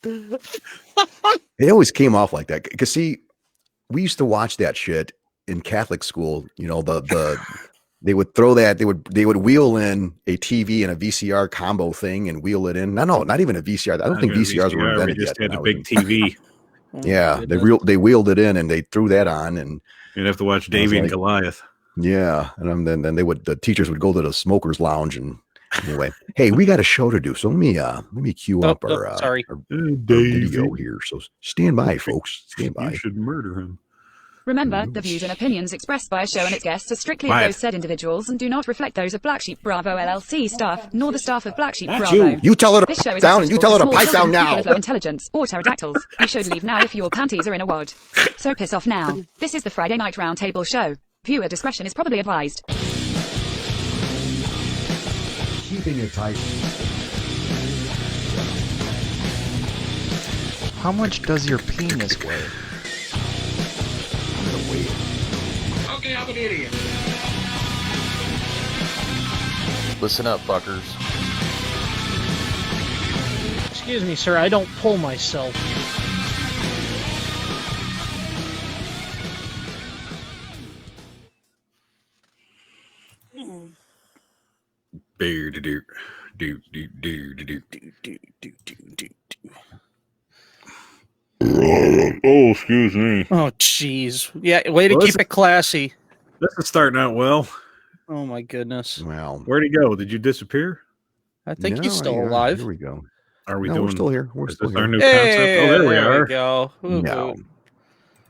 It always came off like that. Because see, we used to watch that shit in Catholic school. You know, they would throw that, they would wheel in a TV and a VCR combo thing and wheel it in. No, not even a VCR. I don't think VCRs were invented yet. We just had a big TV. Yeah, they wheeled it in and they threw that on, and you'd have to watch Davy and Goliath. Yeah, and then the teachers would go to the smokers lounge, and anyway, hey, we got a show to do, so let me cue up our video here. So stand by, folks. Stand by. You should murder him. Remember, the views and opinions expressed by a show and its guests are strictly of those said individuals and do not reflect those of Black Sheep Bravo LLC staff, nor the staff of Black Sheep Bravo. You tell her to pipe down, and you tell her to pipe down now. Low intelligence or pterodactyls. You should leave now if your panties are in a wad. So piss off now. This is the Friday Night Roundtable Show. Viewer discretion is probably advised. Keeping it tight. How much does your penis weigh? Okay, I'm an idiot. Listen up, fuckers. Excuse me, sir, I don't pull myself. Oh, excuse me. Oh, jeez. Yeah, way to keep it classy. This is starting out well. Oh, my goodness. Well, where'd he go? Did you disappear? I think he's still alive. Here we go. Are we doing? We're still here. We're still here. Our new concept? Oh, there we are. Go.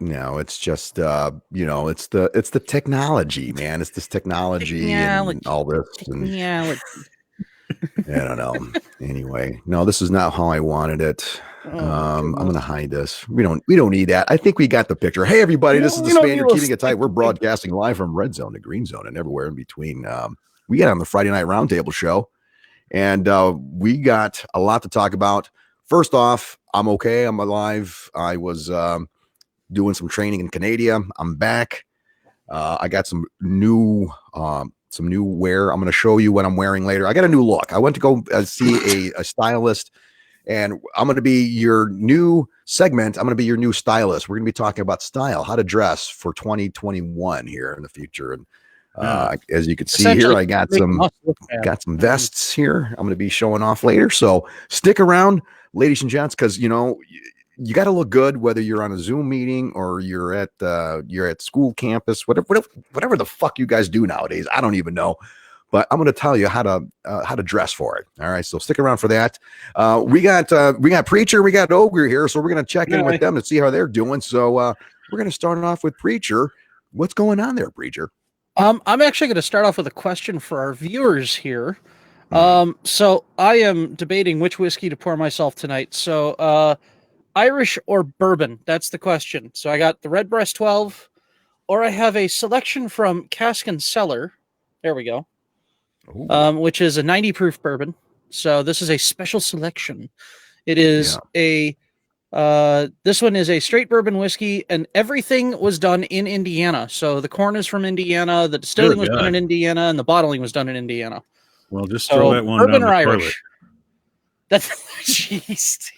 No, it's just it's the technology, man. It's this technology and all this. And, I don't know. Anyway, no, this is not how I wanted it. I'm gonna hide this. We don't need that. I think we got the picture. Hey everybody, this is the Spaniard keeping it tight. We're broadcasting live from Red Zone to Green Zone and everywhere in between. We got on the Friday Night Roundtable show, and we got a lot to talk about. First off, I'm okay. I'm alive. I was doing some training in Canadia. I'm back. I got some new wear. I'm going to show you what I'm wearing later. I got a new look. I went to go see a stylist, and I'm going to be your new segment. I'm going to be your new stylist. We're going to be talking about style, how to dress for 2021 here in the future. And as you can see here, I got some vests here. I'm going to be showing off later. So stick around, ladies and gents, because you got to look good, whether you're on a Zoom meeting or you're at school campus, whatever the fuck you guys do nowadays. I don't even know, but I'm going to tell you how to dress for it. All right. So stick around for that. We got Preacher, we got Ogre here. So we're going to check in with them to see how they're doing. So we're going to start off with Preacher. What's going on there, Preacher? I'm actually going to start off with a question for our viewers here. So I am debating which whiskey to pour myself tonight. So, Irish or bourbon? That's the question. So I got the Redbreast 12, or I have a selection from Cask and Cellar. There we go. Which is a 90 proof bourbon. So this is a special selection. It is this one is a straight bourbon whiskey, and everything was done in Indiana. So the corn is from Indiana, the distilling was done in Indiana, and the bottling was done in Indiana. Well, just throw that one bourbon down or the Irish. toilet. That's jeez.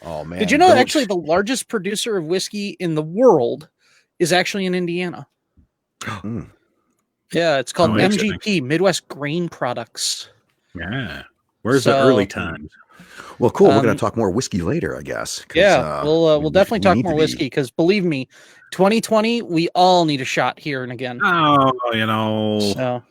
Oh man! Did you know actually the largest producer of whiskey in the world is actually in Indiana? Yeah, it's called MGP, Midwest Grain Products. Yeah, where's the early times? Well, cool. We're going to talk more whiskey later, I guess. Yeah, we'll definitely talk more whiskey because believe me, 2020 we all need a shot here and again. Oh, So.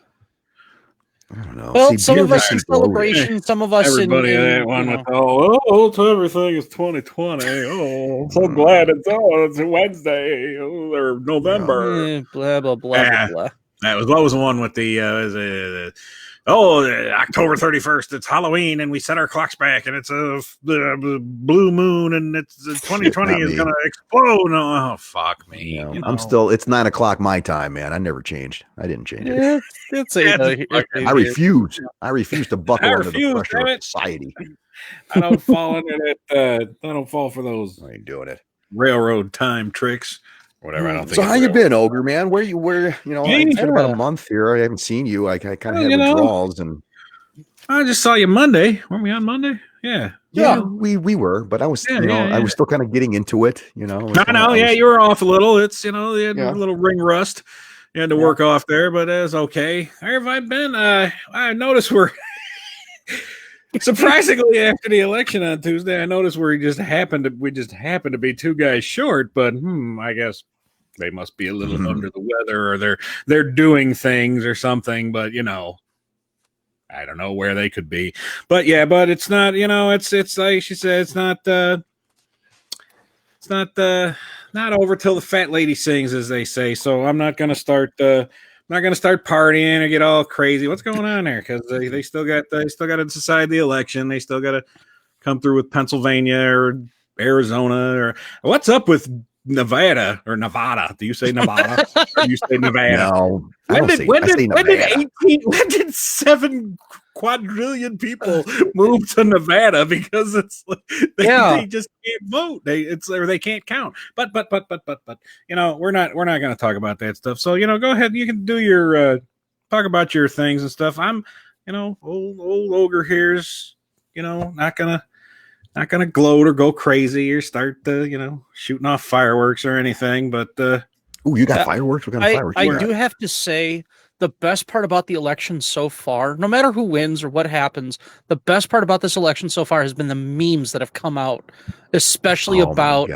I don't know. Well, some of us in celebration, some of us everybody in one with it's everything is 2020. Oh, I'm so glad it's Wednesday or November. Blah blah blah blah. What was the one with the October 31st? It's Halloween, and we set our clocks back, and it's a blue moon, and it's 2020 is gonna explode. Oh, fuck me! I'm still. It's 9 o'clock my time, man. I never changed. I didn't change it. I refuse. I refuse to buckle under the pressure of society. I don't fall into it. I don't fall for those. I ain't doing it. Railroad time tricks. Whatever. I don't think. So how you been, Ogre man? It's been about a month here. I haven't seen you. I kind of had withdrawals, and I just saw you Monday. Weren't we on Monday? Yeah, we were, but I was, I was still kind of getting into it, You were off a little. It's, you had a little ring rust you had to work off there, but it's okay. Where have I been? I noticed we're surprisingly after the election on Tuesday. I noticed we just happened to be two guys short, but I guess they must be a little under the weather, or they're doing things or something. But I don't know where they could be, but it's not, it's like she said, it's not over till the fat lady sings, as they say. So I'm not going to start partying or get all crazy. What's going on there? Because they still got to decide the election. They still got to come through with Pennsylvania or Arizona, or what's up with Nevada or Nevada? Do you say Nevada? Do you say Nevada? No, when did 7 quadrillion people move to Nevada? Because it's they just can't vote. They can't count. But we're not going to talk about that stuff. So go ahead. You can do your talk about your things and stuff. I'm old Ogre here's not gonna gloat or go crazy or start shooting off fireworks or anything. But you got fireworks? What kind of fireworks? I do have to say, the best part about the election so far, no matter who wins or what happens, the best part about this election so far has been the memes that have come out, especially about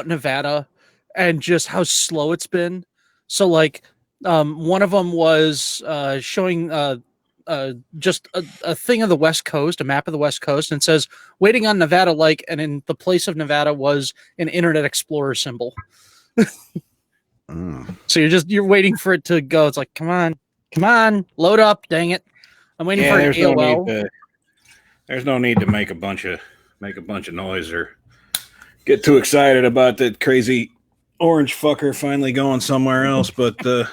Nevada and just how slow it's been. So one of them was showing just a thing of the West Coast, a map of the West Coast, and it says waiting on Nevada, and in the place of Nevada was an Internet Explorer symbol. So you're waiting for it to go. It's like, come on, load up, dang it. I'm waiting for an AOL. There's no need to make a bunch of noise or get too excited about that crazy orange fucker finally going somewhere else. But well,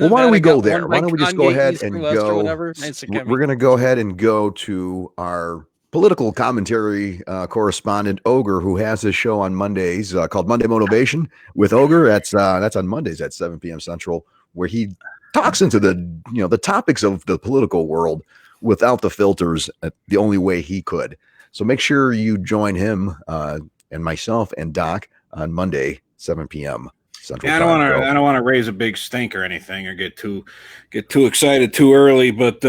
why don't we go there? Why don't we just go ahead and go? We're going to go ahead and go to our political commentary correspondent Ogre, who has his show on Mondays called Monday Motivation with Ogre. That's on Mondays at 7 p.m. Central, where he talks into the topics of the political world without the filters, the only way he could. So make sure you join him and myself and Doc on Monday, 7 p.m. Central. I don't want to raise a big stink or anything or get too excited too early, but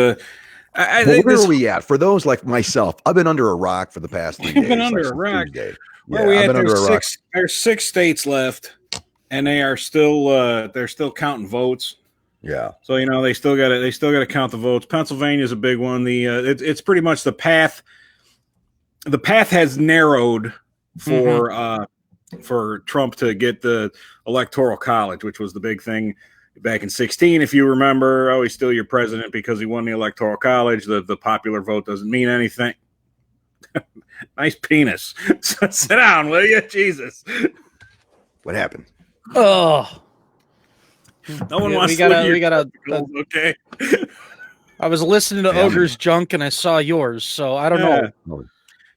I think where are we at? For those like myself, I've been under a rock for the past 3 days. You've been under a rock. There's 6 states left, and they are still they're still counting votes. Yeah. So they still got to count the votes. Pennsylvania is a big one. It's pretty much the path. The path has narrowed for Trump to get the Electoral College, which was the big thing back in 2016, if you remember. He's still your president because he won the Electoral College. The popular vote doesn't mean anything. Nice penis. Sit down, will you? Jesus. What happened? Oh. No one wants we gotta okay. I was listening to Ogre's junk and I saw yours, so I don't know.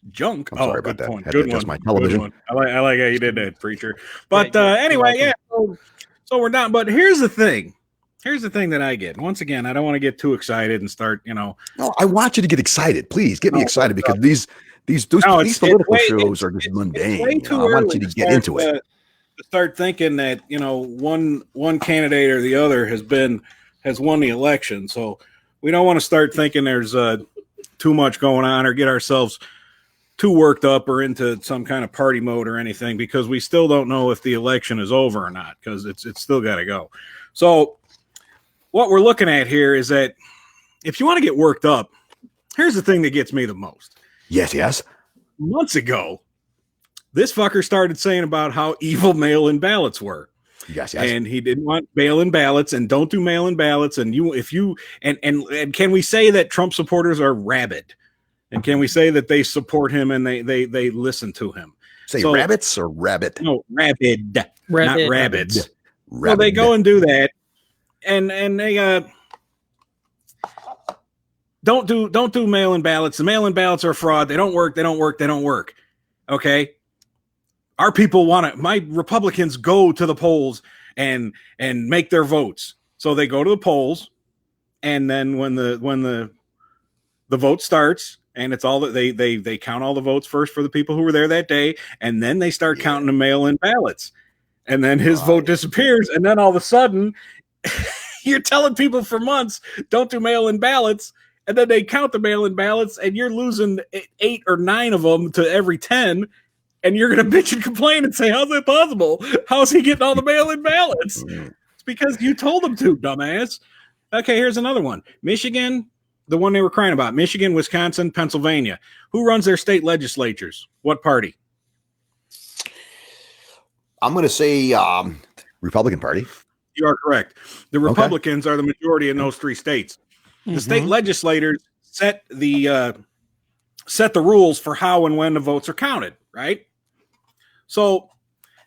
Junk. I'm sorry about that. Point. Had Good to adjust one. my television. Good one. I like how you did that, preacher. But anyway, so we're done. But here's the thing. Here's the thing that I get. Once again, I don't want to get too excited and start, No, I want you to get excited. Please get me excited because these political shows are just mundane. I want you to get into it. To start thinking that one candidate or the other has won the election. So we don't want to start thinking there's too much going on or get ourselves too worked up or into some kind of party mode or anything, because we still don't know if the election is over or not, because it's still got to go. So what we're looking at here is that if you want to get worked up, here's the thing that gets me the most. Yes. Months ago, this fucker started saying about how evil mail-in ballots were. Yes. And he didn't want mail-in ballots and don't do mail-in ballots. And and can we say that Trump supporters are rabid? And can we say that they support him and they listen to him? Say rabbits or rabbit? No, rabid. Not rabbids. Rabid. So they go and do that, and they don't do mail-in ballots. The mail-in ballots are a fraud. They don't work. Okay. Our people my Republicans go to the polls and make their votes. So they go to the polls, and then when the vote starts, and it's all that they count all the votes first for the people who were there that day, and then they start counting the mail-in ballots, and then his vote disappears, and then all of a sudden, you're telling people for months don't do mail-in ballots, and then they count the mail-in ballots, and you're losing 8 or 9 of them to every 10. And you're going to bitch and complain and say, how's that possible? How's he getting all the mail-in ballots? It's because you told him to, dumbass. Okay, here's another one. Michigan, the one they were crying about. Michigan, Wisconsin, Pennsylvania. Who runs their state legislatures? What party? I'm going to say Republican Party. You are correct. The Republicans are the majority in those 3 states. The state legislators set the rules for how and when the votes are counted, right? So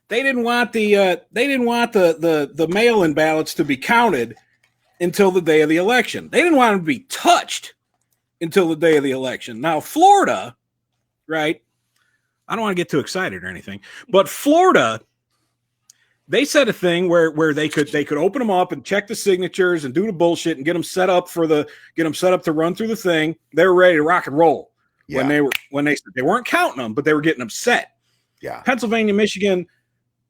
they didn't want the mail-in ballots to be counted until the day of the election. They didn't want them to be touched until the day of the election. Now, Florida, right? I don't want to get too excited or anything, but Florida, they said a thing where they could open them up and check the signatures and do the bullshit and get them set up to run through the thing. They were ready to rock and roll when they weren't counting them, but they were getting them set. Yeah. Pennsylvania, Michigan,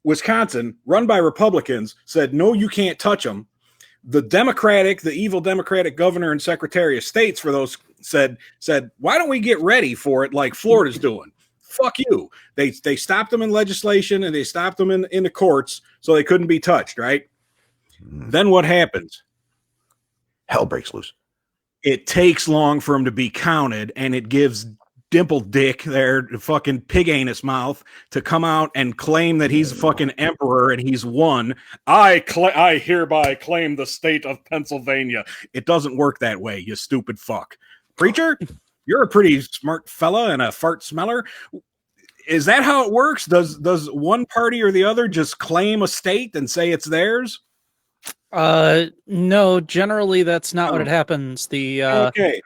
Wisconsin, run by Republicans, said, no, you can't touch them. The evil Democratic governor and secretary of states for those said, why don't we get ready for it like Florida's doing? Fuck you. They stopped them in legislation and they stopped them in the courts so they couldn't be touched, right? Then what happens? Hell breaks loose. It takes long for them to be counted, and it gives Dimple Dick, their fucking pig anus mouth, to come out and claim that he's a fucking emperor and he's won. I hereby claim the state of Pennsylvania. It doesn't work that way, you stupid fuck. Preacher, you're a pretty smart fella and a fart smeller. Is that how it works? Does one party or the other just claim a state and say it's theirs? No, generally that's not what it happens. Okay.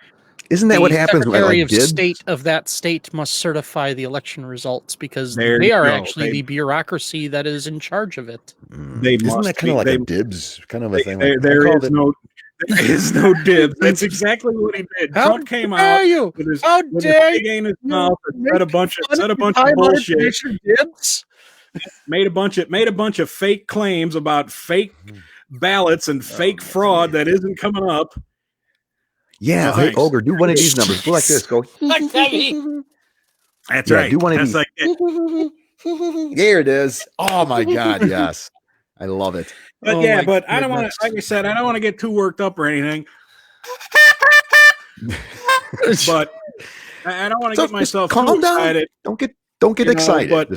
Isn't that what happens when Secretary of State of that state must certify the election results because There they you are go. actually the bureaucracy that is in charge of it. Isn't that kind of like a dibs kind of a thing? There is no dibs. That's exactly what he did. Trump came out with his pig in his mouth and said a bunch of bullshit. Dibs? Made a bunch of fake claims about fake ballots and fake fraud that isn't coming up. Yeah, hey, Ogre, do one of these numbers. Go like this. Go. That's right. Do one of these. Like it. There it is. Oh my God, yes, I love it. But but I don't want to. Like I said, I don't want to get too worked up or anything. But I don't want to get myself too excited. Don't get excited. But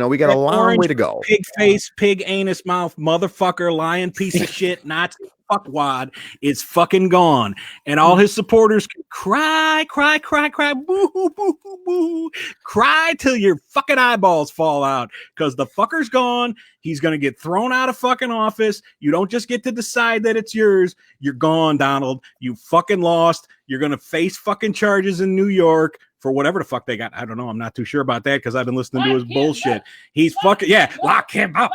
we got a long way to go. Pig face, pig anus mouth, motherfucker, lying piece of shit, Nazi fuckwad is fucking gone, and all his supporters can cry, boo, boo, boo, boo, cry till your fucking eyeballs fall out because the fucker's gone. He's gonna get thrown out of fucking office. You don't just get to decide that it's yours. You're gone, Donald. You fucking lost. You're gonna face fucking charges in New York for whatever the fuck they got. I don't know. I'm not too sure about that because I've been listening to his bullshit. He's fucking lock him up.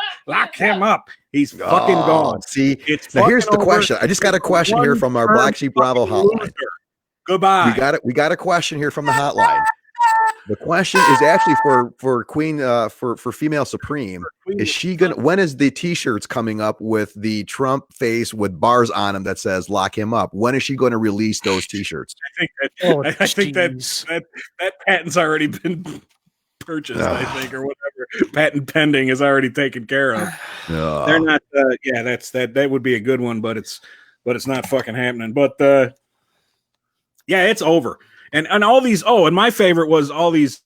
He's fucking gone. See, now here's the question. I just got a question here from our Black Sheep Bravo hotline. Goodbye. We got a question here from the hotline. The question is actually for Queen for Female Supreme. Is she gonna? When is the T-shirts coming up with the Trump face with bars on them that says "Lock him up"? When is she going to release those T-shirts? I think that patent's already been purchased. I think, or whatever patent pending is already taken care of. They're not. That would be a good one, but it's not fucking happening. But it's over. And all these, and my favorite was all these,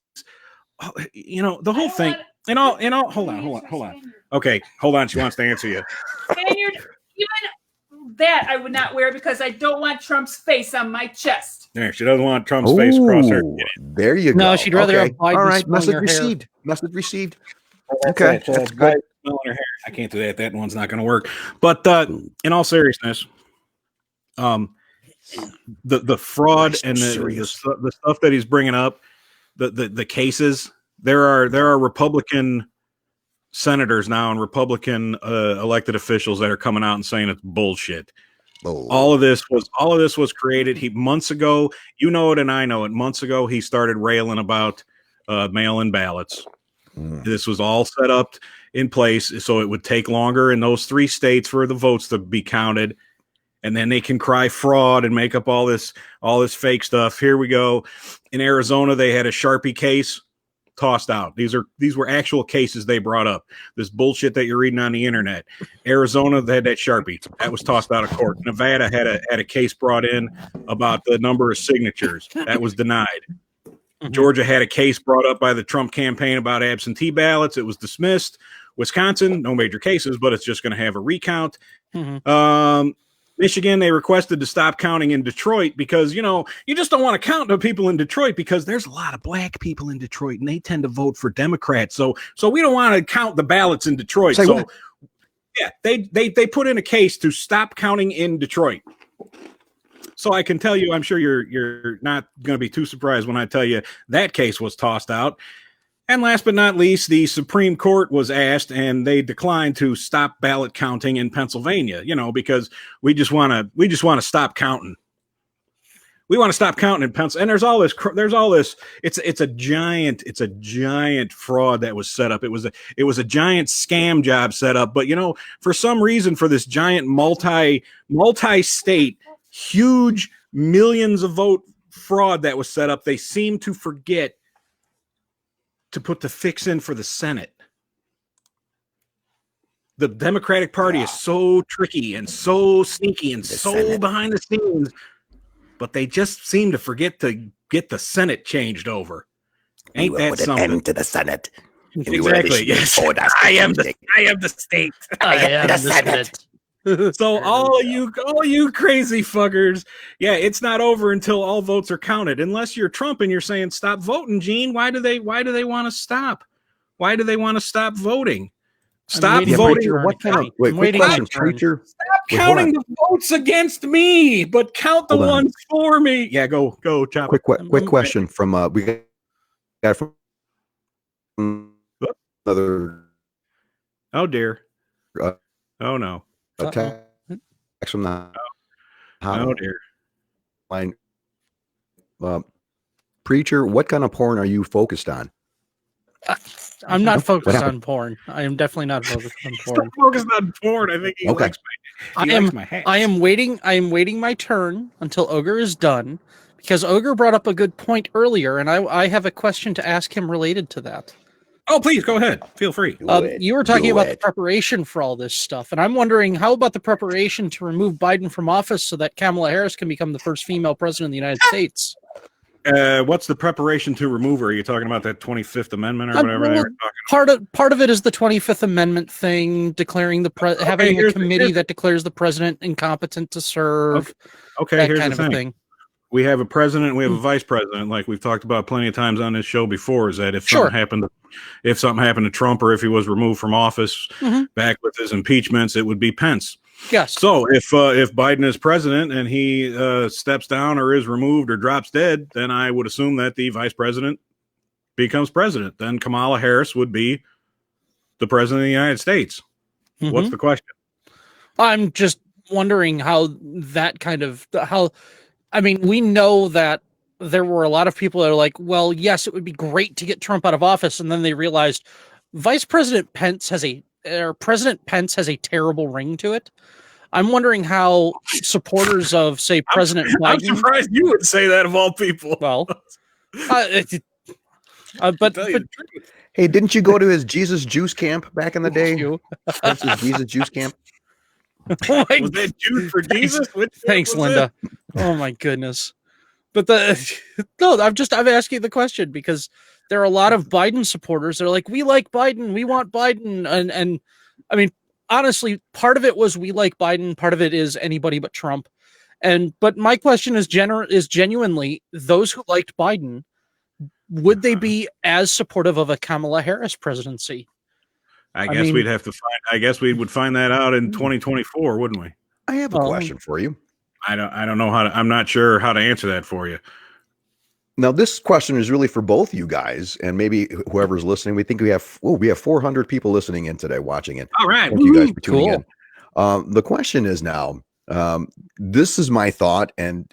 the whole thing. Hold on. Okay, hold on. She wants to answer you. Spaniard, even that I would not wear because I don't want Trump's face on my chest. There, she doesn't want Trump's face across her. There you go. No, she'd rather have Biden. All right, message received. Okay, that's good. Her hair. I can't do that. That one's not going to work. But in all seriousness, the fraud and the stuff that he's bringing up, the cases, there are Republican senators now and Republican elected officials that are coming out and saying it's bullshit. All of this was created months ago. You know it, and I know it. Months ago, he started railing about mail-in ballots. This was all set up in place so it would take longer in those 3 states for the votes to be counted, and then they can cry fraud and make up all this fake stuff. Here we go. In Arizona, they had a Sharpie case tossed out. These were actual cases they brought up. This bullshit that you're reading on the internet. Arizona, they had that Sharpie that was tossed out of court. Nevada had a case brought in about the number of signatures that was denied. Georgia had a case brought up by the Trump campaign about absentee ballots. It was dismissed. Wisconsin, no major cases, but it's just going to have a recount. Michigan, they requested to stop counting in Detroit because, you just don't want to count the people in Detroit because there's a lot of black people in Detroit and they tend to vote for Democrats. So we don't want to count the ballots in Detroit. Yeah, they put in a case to stop counting in Detroit. So I can tell you, I'm sure you're not going to be too surprised when I tell you that case was tossed out. And last but not least, the Supreme Court was asked, and they declined to stop ballot counting in Pennsylvania. Because we just want to stop counting. We want to stop counting in Pennsylvania. And there's all this. It's a giant fraud that was set up. It was a giant scam job set up. But for some reason, for this giant multi-state, huge millions of vote fraud that was set up, they seem to forget to put the fix in for the Senate. The Democratic Party is so tricky and so sneaky and so Senate. Behind the scenes, but they just seem to forget to get the Senate changed over. Ain't that something? An end to the Senate. Exactly. Yes. I am the state. I am the Senate. So all you crazy fuckers, yeah, it's not over until all votes are counted. Unless you're Trump and you're saying stop voting, Gene. Why do they want to stop? Why do they want to stop voting? Stop voting. What kind of preacher? Stop counting the votes against me, but count the ones for me. Yeah, go, Chop. Quick question from we got from another. Oh dear. Oh no. Text from the oh dear. Line. Preacher, what kind of porn are you focused on? I'm not focused on porn. I am definitely not focused on porn. Focused on porn. I think he likes my hat. I am waiting my turn until Ogre is done because Ogre brought up a good point earlier, and I have a question to ask him related to that. Oh, please go ahead. Feel free. You were talking about the preparation for all this stuff, and I'm wondering how about the preparation to remove Biden from office so that Kamala Harris can become the first female president of the United States? What's the preparation to remove her? Are you talking about that 25th Amendment or whatever? They were talking part of it is the 25th Amendment thing, declaring having a committee that declares the president incompetent to serve. Okay, that here's kind the of thing. a thing. We have a president, we have a vice president, like we've talked about plenty of times on this show before, is that if something happened to Trump or if he was removed from office back with his impeachments, it would be Pence. Yes. So if Biden is president and he steps down or is removed or drops dead, then I would assume that the vice president becomes president. Then Kamala Harris would be the president of the United States. What's the question? I'm just wondering how I mean, we know that there were a lot of people that are like, well, yes, it would be great to get Trump out of office. And then they realized President Pence has a terrible ring to it. I'm wondering how supporters of, say, President Biden. I'm surprised you would say that of all people. Well, but hey, didn't you go to his Jesus Juice camp back in the day? That's his Jesus Juice camp. Was that Juice for Jesus? Thanks, Linda. Oh my goodness. But I'm asking the question because there are a lot of Biden supporters that are like, we like Biden, we want Biden. And I mean, honestly, part of it was we like Biden, part of it is anybody but Trump. But my question is genuinely those who liked Biden, would they be as supportive of a Kamala Harris presidency? I guess we would find that out in 2024, wouldn't we? I have a question for you. I don't know I'm not sure how to answer that for you. Now, this question is really for both you guys and maybe whoever's listening. We think we have 400 people listening in today, watching it. All right. Thank you guys for tuning in. The question is now, this is my thought, and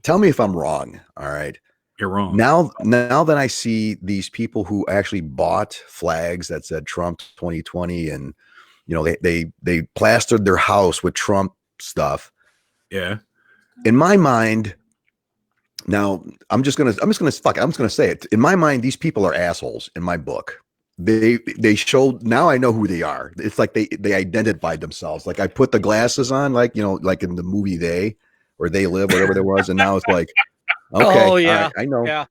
tell me if I'm wrong. All right. You're wrong. Now that I see these people who actually bought flags that said Trump 2020, and they plastered their house with Trump stuff. Yeah. In my mind, now I'm just gonna say it. In my mind, these people are assholes. In my book, they showed. Now I know who they are. It's like they identified themselves. Like I put the glasses on, like like in the movie They Live, whatever there was, and now it's like. Okay. Oh yeah, I know. Yeah.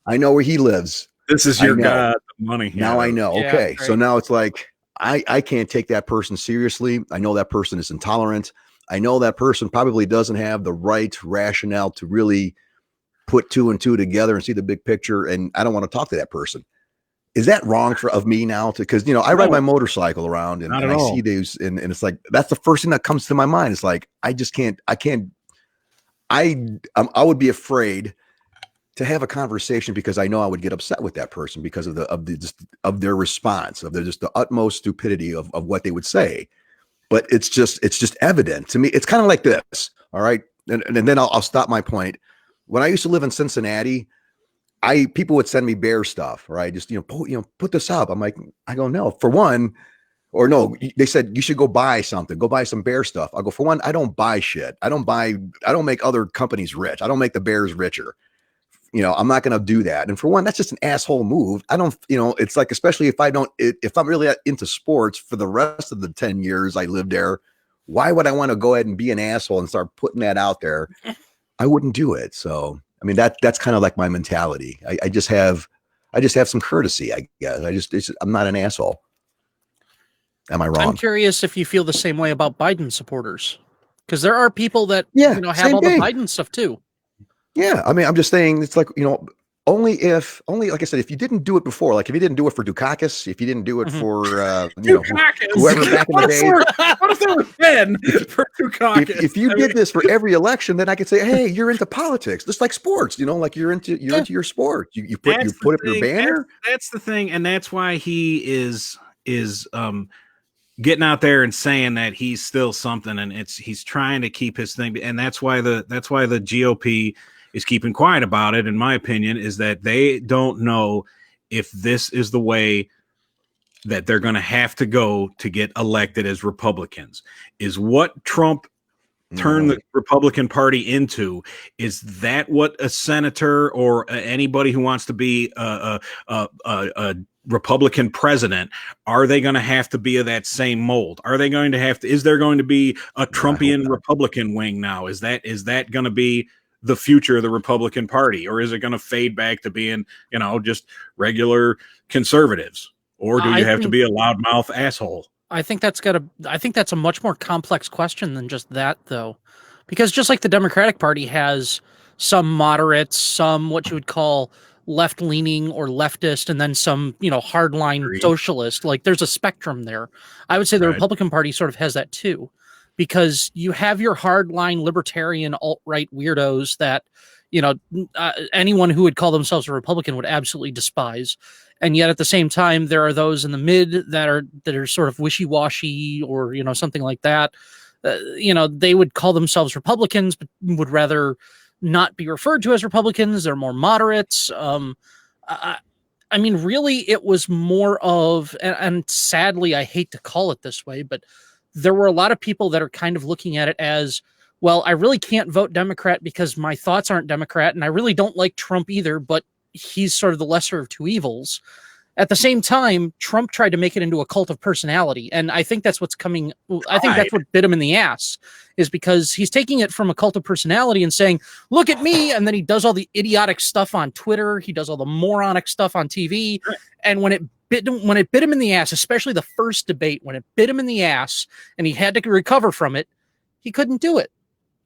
I know where he lives. This is your god money. Now I know. Yeah, Okay. right. So now it's like I can't take that person seriously. I know that person is intolerant. I know that person probably doesn't have the right rationale to really put two and two together and see the big picture. And I don't want to talk to that person. Is that wrong of me now? Because I ride my motorcycle around and I see these, and it's like that's the first thing that comes to my mind. It's like I would be afraid to have a conversation because I know I would get upset with that person because of their response, of the utmost stupidity of what they would say. But it's just evident to me. It's kind of like this. All right. And then I'll stop my point. When I used to live in Cincinnati, people would send me bear stuff, right? Just, put this up. I go, no, for one, or no, they said you should go buy something, go buy some bear stuff. I go, for one, I don't buy shit. I don't make other companies rich. I don't make the bears richer. I'm not going to do that. And for one, that's just an asshole move. I don't, it's like, especially if I'm really into sports for the rest of the 10 years I lived there, why would I want to go ahead and be an asshole and start putting that out there? I wouldn't do it. So, I mean, that's kind of like my mentality. I just have some courtesy, I guess. I'm not an asshole. Am I wrong? I'm curious if you feel the same way about Biden supporters, because there are people that have all the Biden stuff too. Yeah, I mean, I'm just saying it's like only like I said, if you didn't do it before, like if you didn't do it for Dukakis, if you didn't do it for whoever back in the day. What if there was 10 for Dukakis? If you did this for every election, then I could say, hey, you're into politics, just like sports. Like you're into your sport. You put up your banner. That's the thing, and that's why he is getting out there and saying that he's still something, and he's trying to keep his thing, and that's why the GOP is keeping quiet about it. In my opinion, is that they don't know if this is the way that they're going to have to go to get elected as Republicans. Is what Trump turned the Republican Party into? Is that what a senator or anybody who wants to be a Republican president, are they going to have to be of that same mold? Are they going to have to, is there going to be a Trumpian Republican wing now? Is that going to be the future of the Republican Party? Or is it going to fade back to being, just regular conservatives? Or do you have to be a loudmouth asshole? I think that's a much more complex question than just that, though. Because just like the Democratic Party has some moderates, some what you would call left-leaning or leftist, and then some, hardline socialist. Like there's a spectrum there. I would say the Republican Party sort of has that too, because you have your hardline libertarian alt-right weirdos that, anyone who would call themselves a Republican would absolutely despise. And yet at the same time, there are those in the mid that are sort of wishy-washy or, something like that. They would call themselves Republicans, but would rather not be referred to as Republicans. They're more moderates. I mean, really, it was more of, and sadly, I hate to call it this way, but there were a lot of people that are kind of looking at it as, well, I really can't vote Democrat because my thoughts aren't Democrat, and I really don't like Trump either, but he's sort of the lesser of two evils. At the same time, Trump tried to make it into a cult of personality. And I think that's what's coming. I think that's what bit him in the ass, is because he's taking it from a cult of personality and saying, look at me. And then he does all the idiotic stuff on Twitter. He does all the moronic stuff on TV. And when it bit him in the ass, especially the first debate, when it bit him in the ass and he had to recover from it, he couldn't do it.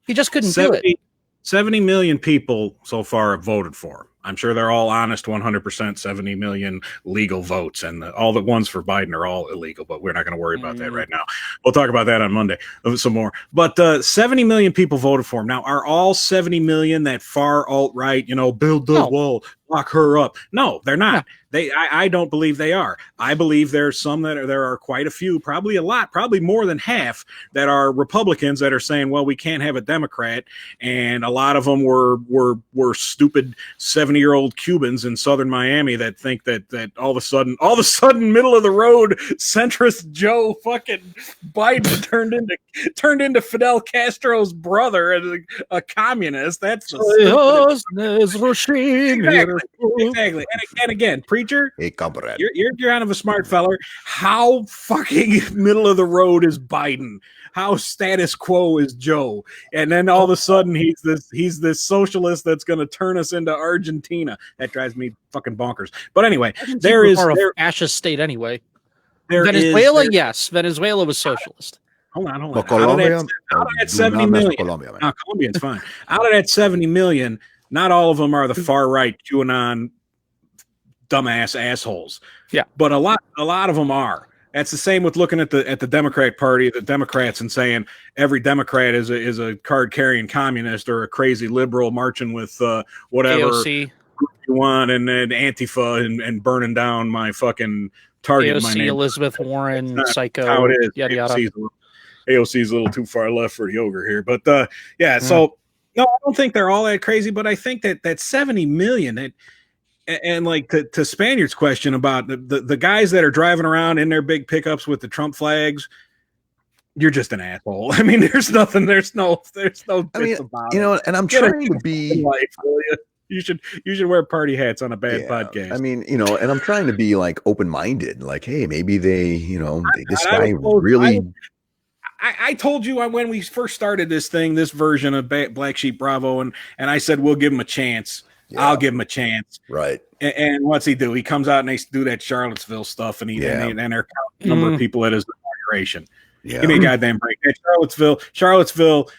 He just couldn't do it. 70 million people so far have voted for him. I'm sure they're all honest, 100%, 70 million legal votes. And all the ones for Biden are all illegal, but we're not going to worry about that right now. We'll talk about that on Monday, some more. But 70 million people voted for him. Now, are all 70 million that far alt-right, build the wall, lock her up. No, they're not. I don't believe they are. I believe there's some there are quite a few, probably a lot, probably more than half that are Republicans that are saying, well, we can't have a Democrat. And a lot of them were stupid 70-year-old Cubans in Southern Miami that think that all of a sudden, middle of the road centrist Joe fucking Biden turned into Fidel Castro's brother and a communist. That's exactly. And again, preacher, hey, comrade, you're kind of a smart feller. How fucking middle of the road is Biden? How status quo is Joe? And then all of a sudden he's this socialist that's going to turn us into Argentina. That drives me fucking bonkers. But anyway, there is a fascist state anyway. Venezuela, yes, Venezuela was socialist. Hold on. Out of that 70 million, Colombia's fine. Out of that 70 million, not all of them are the far right QAnon dumbass assholes. Yeah, but a lot of them are. That's the same with looking at the Democrat Party, the Democrats, and saying every Democrat is a card carrying communist or a crazy liberal marching with whatever AOC. You want, and then Antifa and burning down my fucking Target. AOC, my name. Elizabeth Warren, psycho. How it is. Yada yada. AOC's a little too far left for the Ogre here, but So no, I don't think they're all that crazy, but I think that 70 million and like to Spaniard's question about the guys that are driving around in their big pickups with the Trump flags, you're just an asshole. I mean, there's no I mean, about you know, and I'm trying to be life, you should wear party hats on a bad podcast. I mean, you know, and I'm trying to be like open-minded, like, hey, maybe this guy really. I told you when we first started this version of Black Sheep Bravo, and I said, we'll give him a chance. Yeah. I'll give him a chance. Right. And what's he do? He comes out and they do that Charlottesville stuff, and they're counting the number of people at his inauguration. Yeah. Give me a goddamn break. That Charlottesville,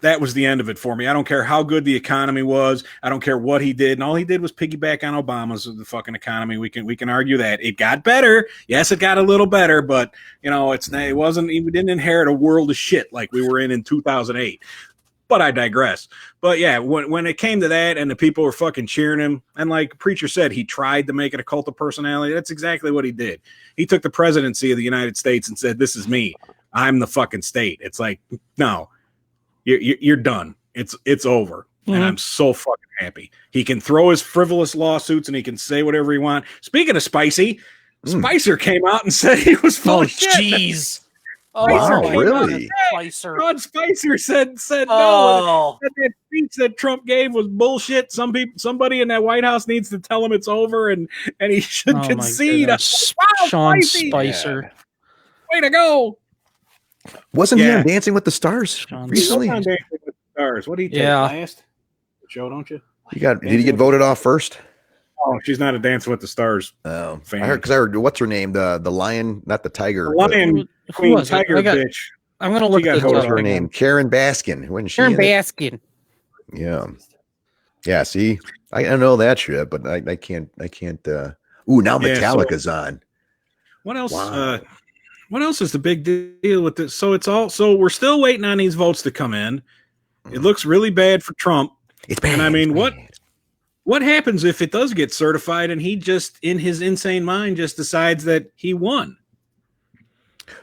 that was the end of it for me. I don't care how good the economy was. I don't care what he did. And all he did was piggyback on Obama's the fucking economy. We can argue that it got better. Yes, it got a little better, but you know, we didn't inherit a world of shit like we were in 2008. But I digress. But yeah, when it came to that and the people were fucking cheering him, and like Preacher said, he tried to make it a cult of personality. That's exactly what he did. He took the presidency of the United States and said, this is me. I'm the fucking state. It's like, no. You're done. It's over. Mm-hmm. And I'm so fucking happy. He can throw his frivolous lawsuits and he can say whatever he wants. Speaking of spicy, Spicer came out and said he was full of shit. Jeez. Wow, really? Ron Spicer said no. That speech that Trump gave was bullshit. Somebody in that White House needs to tell him it's over and he should concede. Sean Spicer. Yeah. Way to go. Wasn't he on Dancing with the Stars recently? On Dancing with the Stars. What did he take last? Show, don't you? Did he get voted off first? Oh, she's not a Dancing with the Stars fan. I heard what's her name? The lion, not the tiger. The lion queen tiger bitch. I'm gonna look at her name. Karen Baskin. Wasn't she? Karen Baskin. Yeah. Yeah. See, I know that shit, but I can't. Ooh, now Metallica's on. What else? Wow. What else is the big deal with this? So we're still waiting on these votes to come in. It looks really bad for Trump. It's bad. And I mean, what happens if it does get certified and he just, in his insane mind, just decides that he won?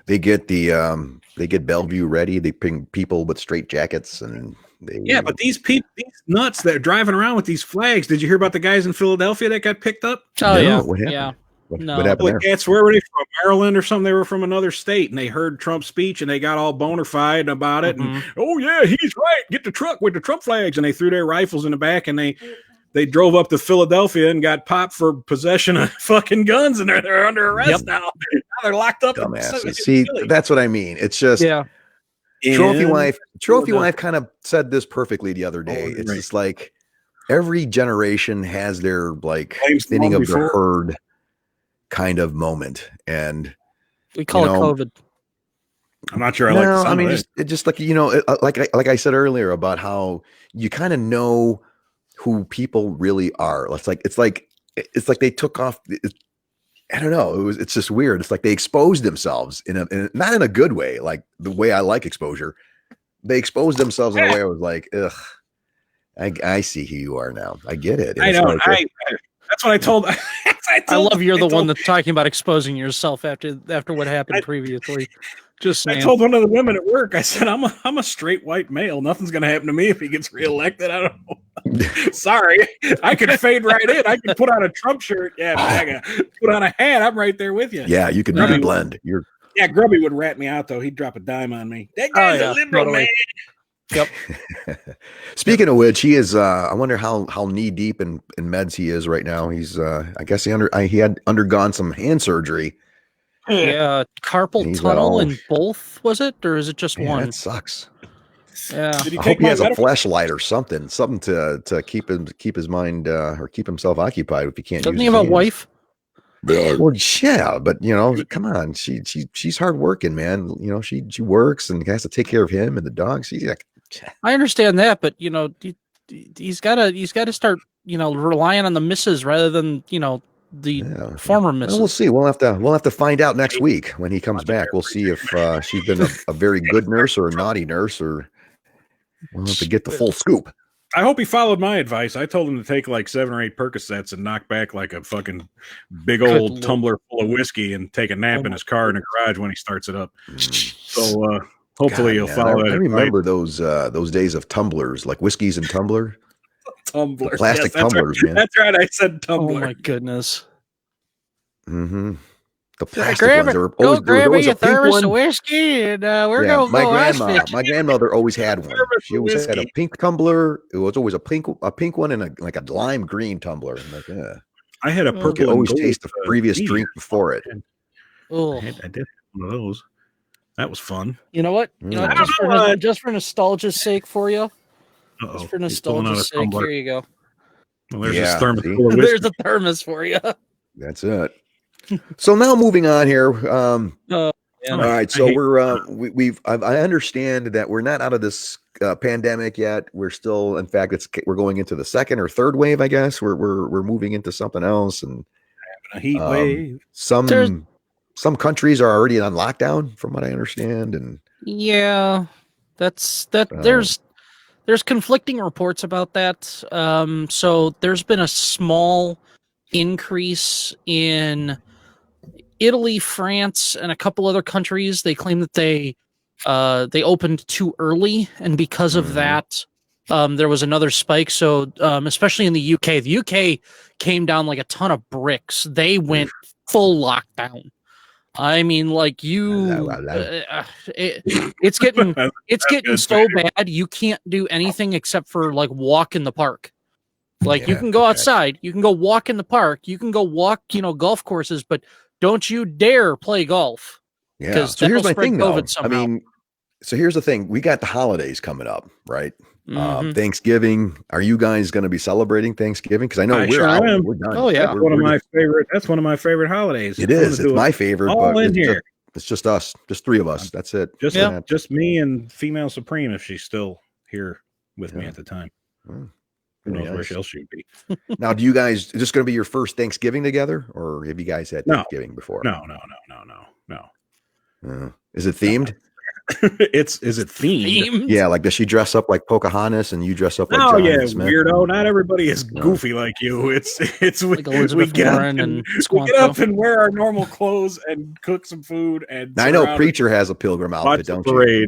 They get Bellevue ready. They bring people with straight jackets and but these people, these nuts that are driving around with these flags. Did you hear about the guys in Philadelphia that got picked up? Oh, yeah. What happened? Yeah. What happened there? Cats, where were they from? Maryland or something? They were from another state, and they heard Trump's speech, and they got all bona fide about it. And oh yeah, he's right. Get the truck with the Trump flags, and they threw their rifles in the back, and they drove up to Philadelphia and got popped for possession of fucking guns, and they're under arrest now. Now they're locked up. Dumbasses. See, that's what I mean. It's just Trophy wife kind of said this perfectly the other day. It's just like every generation has their like thinning of the herd kind of moment, and we call it COVID. I'm not sure. I mean, just like like I said earlier about how you kind of know who people really are. It's like they took off. I don't know. It's just weird. It's like they exposed themselves in not in a good way, like the way I like exposure. They exposed themselves in a way I was like, ugh. I see who you are now. I get it. I know. That's what I told. I love you're the one that's talking about exposing yourself after what happened previously. Just I told one of the women at work, I said, I'm a straight white male. Nothing's going to happen to me if he gets reelected. I don't know. Sorry. I could fade right in. I could put on a Trump shirt. Yeah, MAGA. Put on a hat. I'm right there with you. Yeah, you could blend. Yeah, Grubby would rat me out, though. He'd drop a dime on me. That guy's a liberal, man. Yep. Speaking of which, he is. I wonder how knee deep in meds he is right now. He's. I guess he had undergone some hand surgery. Yeah, carpal tunnel in both. Was it, or is it just one? That sucks. Yeah. I hope he has a flashlight or something to keep his mind or keep himself occupied if he can't. Doesn't he have a wife? Well, yeah, but come on, she's hardworking, man. She works and has to take care of him and the dog. She's like, I understand that, but he's got to start relying on the missus rather than the former missus. Well, we'll see. We'll have to find out next week when he comes back. We'll see if she's been a very good nurse or a naughty nurse, or we'll have to get the full scoop. I hope he followed my advice. I told him to take like 7 or 8 Percocets and knock back like a fucking big old tumbler full of whiskey and take a nap in his car in the garage when he starts it up. So hopefully he'll follow that. I remember those days of tumblers, like whiskeys and tumbler. Tumblers. The plastic tumblers, right. man. That's right. I said tumbler. Oh my goodness. Mm-hmm. The plastic grab ones. Go grab me a thermos of whiskey, and we're going to go. My grandmother always had one. She always had a pink tumbler. It was always a pink one and a lime green tumbler. I'm like, yeah. I had a purple. You could always taste the previous drink before it. Oh, I did have one of those. That was fun. You know what? Just for nostalgia's sake for you. Just for nostalgia's sake, here you go. Well, there's this thermos. There's a thermos for you. That's it. So now moving on here. All right. So I understand that we're not out of this pandemic yet. We're still, in fact, we're going into the second or third wave. I guess we're moving into something else, and a heat wave. Some countries are already on lockdown, from what I understand, and there's conflicting reports about that. So there's been a small increase in Italy, France, and a couple other countries. They claim that they opened too early, and because of that, there was another spike. So especially in the UK came down like a ton of bricks. They went full lockdown. I mean, like it's getting so bad you can't do anything except for like walk in the park. Like you can go outside, you can go walk in the park, you can go walk, golf courses, but don't you dare play golf. Yeah. So here's my thing, though. I mean, so here's the thing: we got the holidays coming up, right? Thanksgiving. Are you guys going to be celebrating Thanksgiving? Because I know we're done. Oh yeah, that's one of my favorite holidays. It is. It's my favorite. All in here. It's just us, just 3 of us. That's it. Just me and Female Supreme, if she's still here with me at the time. Who knows where else she'd be. Now, is this going to be your first Thanksgiving together, or have you guys had Thanksgiving before? No. Is it themed? Is it themed? Yeah, like does she dress up like Pocahontas and you dress up like John Smith? Weirdo. Not everybody is goofy like you. It's like we get up and wear our normal clothes and cook some food. And now, I know Preacher has a pilgrim outfit, don't you?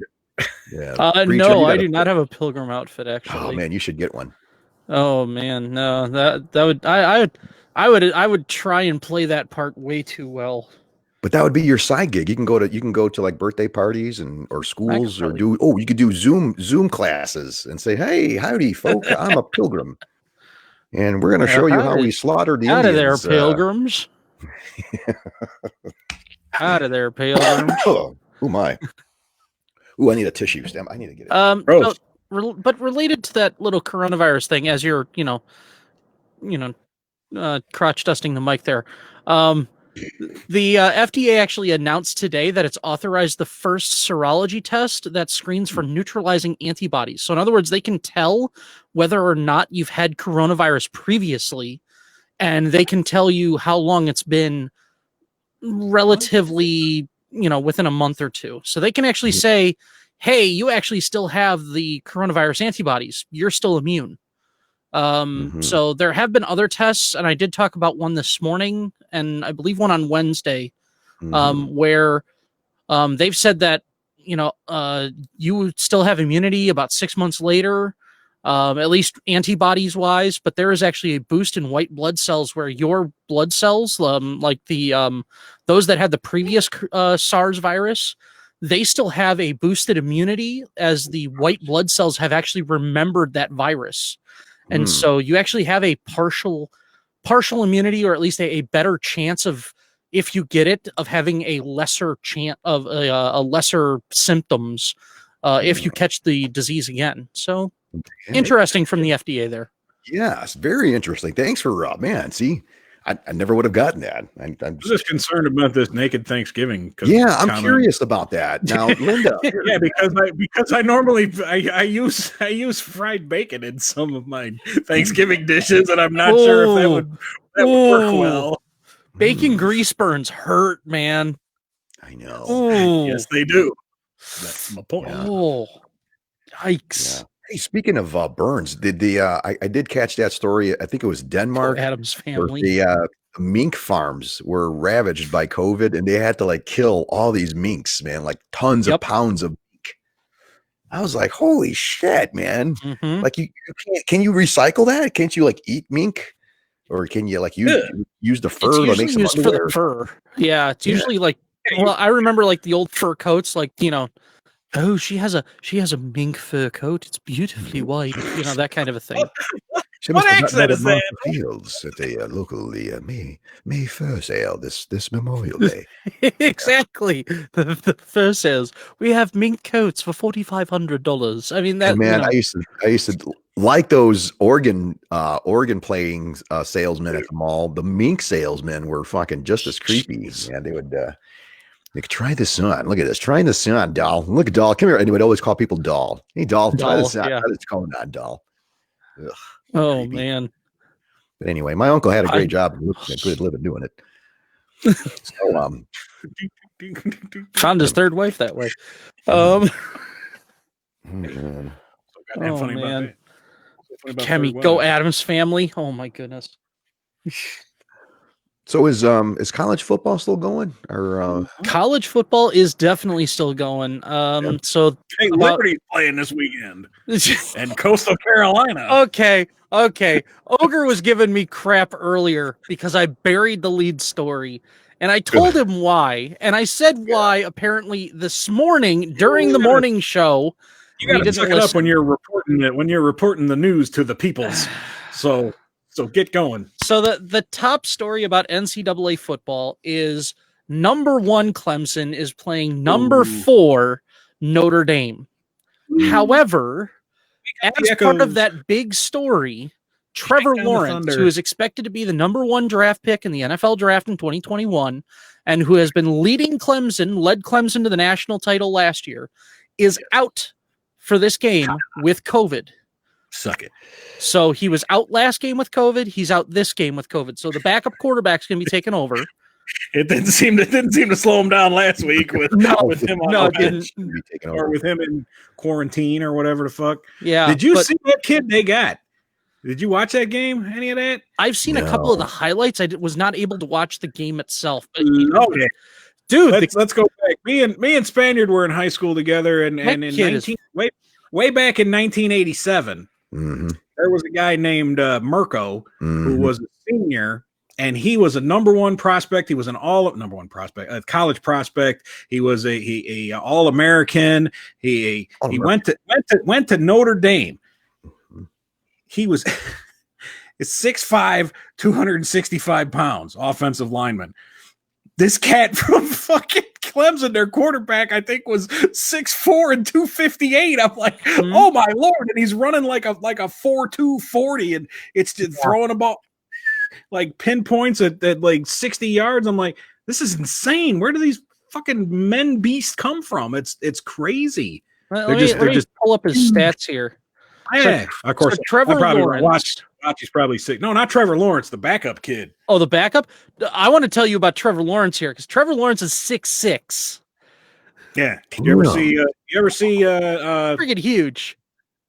Yeah. No, I do not have a pilgrim outfit, actually. Oh man, you should get one. Oh man, no, that would I would try and play that part way too well. But that would be your side gig. You can go to like birthday parties or schools you could do Zoom classes and say, "Hey, howdy, folk, I'm a pilgrim, and we're going to show you how we slaughtered the Indians." Out of there, pilgrims! Out of there, pilgrims! Oh my! Ooh, I need a tissue stem. I need to get it. But related to that little coronavirus thing, as you're, crotch dusting the mic there, the FDA actually announced today that it's authorized the first serology test that screens for neutralizing antibodies. So in other words, they can tell whether or not you've had coronavirus previously, and they can tell you how long it's been relatively, within a month or two. So they can actually say, hey, you actually still have the coronavirus antibodies. You're still immune. So there have been other tests, and I did talk about one this morning, and I believe one on Wednesday, where they've said that, you would still have immunity about 6 months later, at least antibodies wise, but there is actually a boost in white blood cells where your blood cells, like those that had the previous SARS virus, they still have a boosted immunity as the white blood cells have actually remembered that virus. And so you actually have a partial immunity, or at least a better chance of, if you get it, of having a lesser chance of a lesser symptoms if you catch the disease again. So interesting from the FDA there. Yes, very interesting. Thanks for man. See, I never would have gotten that. I'm just concerned about this naked Thanksgiving. Yeah, I'm curious about that. Now, Linda. Yeah, because I normally I use fried bacon in some of my Thanksgiving dishes, and I'm not sure if that would work well. Bacon grease burns hurt, man. I know. Yes, they do. That's my point. Oh, yikes. Yeah. Hey, speaking of burns, did I did catch that story? I think it was Denmark. Adam's family. The mink farms were ravaged by COVID, and they had to like kill all these minks, man, like tons of pounds of mink. I was like, holy shit, man. Like you can't, can you recycle that? Can't you like eat mink? Or can you like use the fur to make some used for the fur? Yeah, it's usually like, well, I remember like the old fur coats, like, oh, she has a mink fur coat. It's beautifully white. That kind of a thing. What accent is that? Fields at a local May fur sale this Memorial Day. Exactly, the fur sales. We have mink coats for $4,500. I mean, that man, I used to like those organ playing salesmen at the mall. The mink salesmen were fucking just as creepy. Yeah, they would. They could try this on. Look at this. Trying this on, doll. Look at doll. Come here. And they would always call people doll. Hey, doll. Try this on. Yeah. Try this calling on, doll. Ugh, oh creepy. Man. But anyway, my uncle had a great job. A good living doing it. So found his third wife that way. Man. Man. Kemi, go Adam's family. Oh my goodness. So is college football still going? Or college football is definitely still going. So hey, Liberty's playing this weekend, and Coastal Carolina. Okay. Ogre was giving me crap earlier because I buried the lead story, and I told him why, and I said why. Apparently, this morning during the morning show, you got to suck it up when you're reporting the news to the peoples. So get going. So the top story about NCAA football is number 1 Clemson is playing number 4 Notre Dame. However, as part of that big story, Trevor Lawrence, who is expected to be the number 1 draft pick in the NFL draft in 2021, and who has been led Clemson to the national title last year, is out for this game with COVID. Suck it. So he was out last game with COVID. He's out this game with COVID. So the backup quarterback's going to be taken over. It didn't seem to slow him down last week with him on the bench, or with him in quarantine or whatever the fuck. Yeah. Did you see that kid they got? Did you watch that game? Any of that? I've seen a couple of the highlights. I was not able to watch the game itself. But okay. Dude, let's go back. Me and Spaniard were in high school together, and in way back in 1987. There was a guy named Mirko who was a senior, and he was a number 1 prospect. He was an number 1 prospect, a college prospect. He was a All-American. He went to Notre Dame. He was 6'5", 265 pounds, offensive lineman. This cat from fucking Clemson, their quarterback, I think was 6'4" and 258. I'm like, oh my Lord. And he's running like a 4.2 40, and it's just throwing a ball like pinpoints at like 60 yards. I'm like, this is insane. Where do these fucking men beasts come from? It's crazy. Let me just pull up his stats here. Yeah, of course. So Trevor Lawrence. He's probably sick. No, not Trevor Lawrence, the backup kid. Oh, the backup? I want to tell you about Trevor Lawrence here, because Trevor Lawrence is 6'6". Yeah. You ever see freaking huge.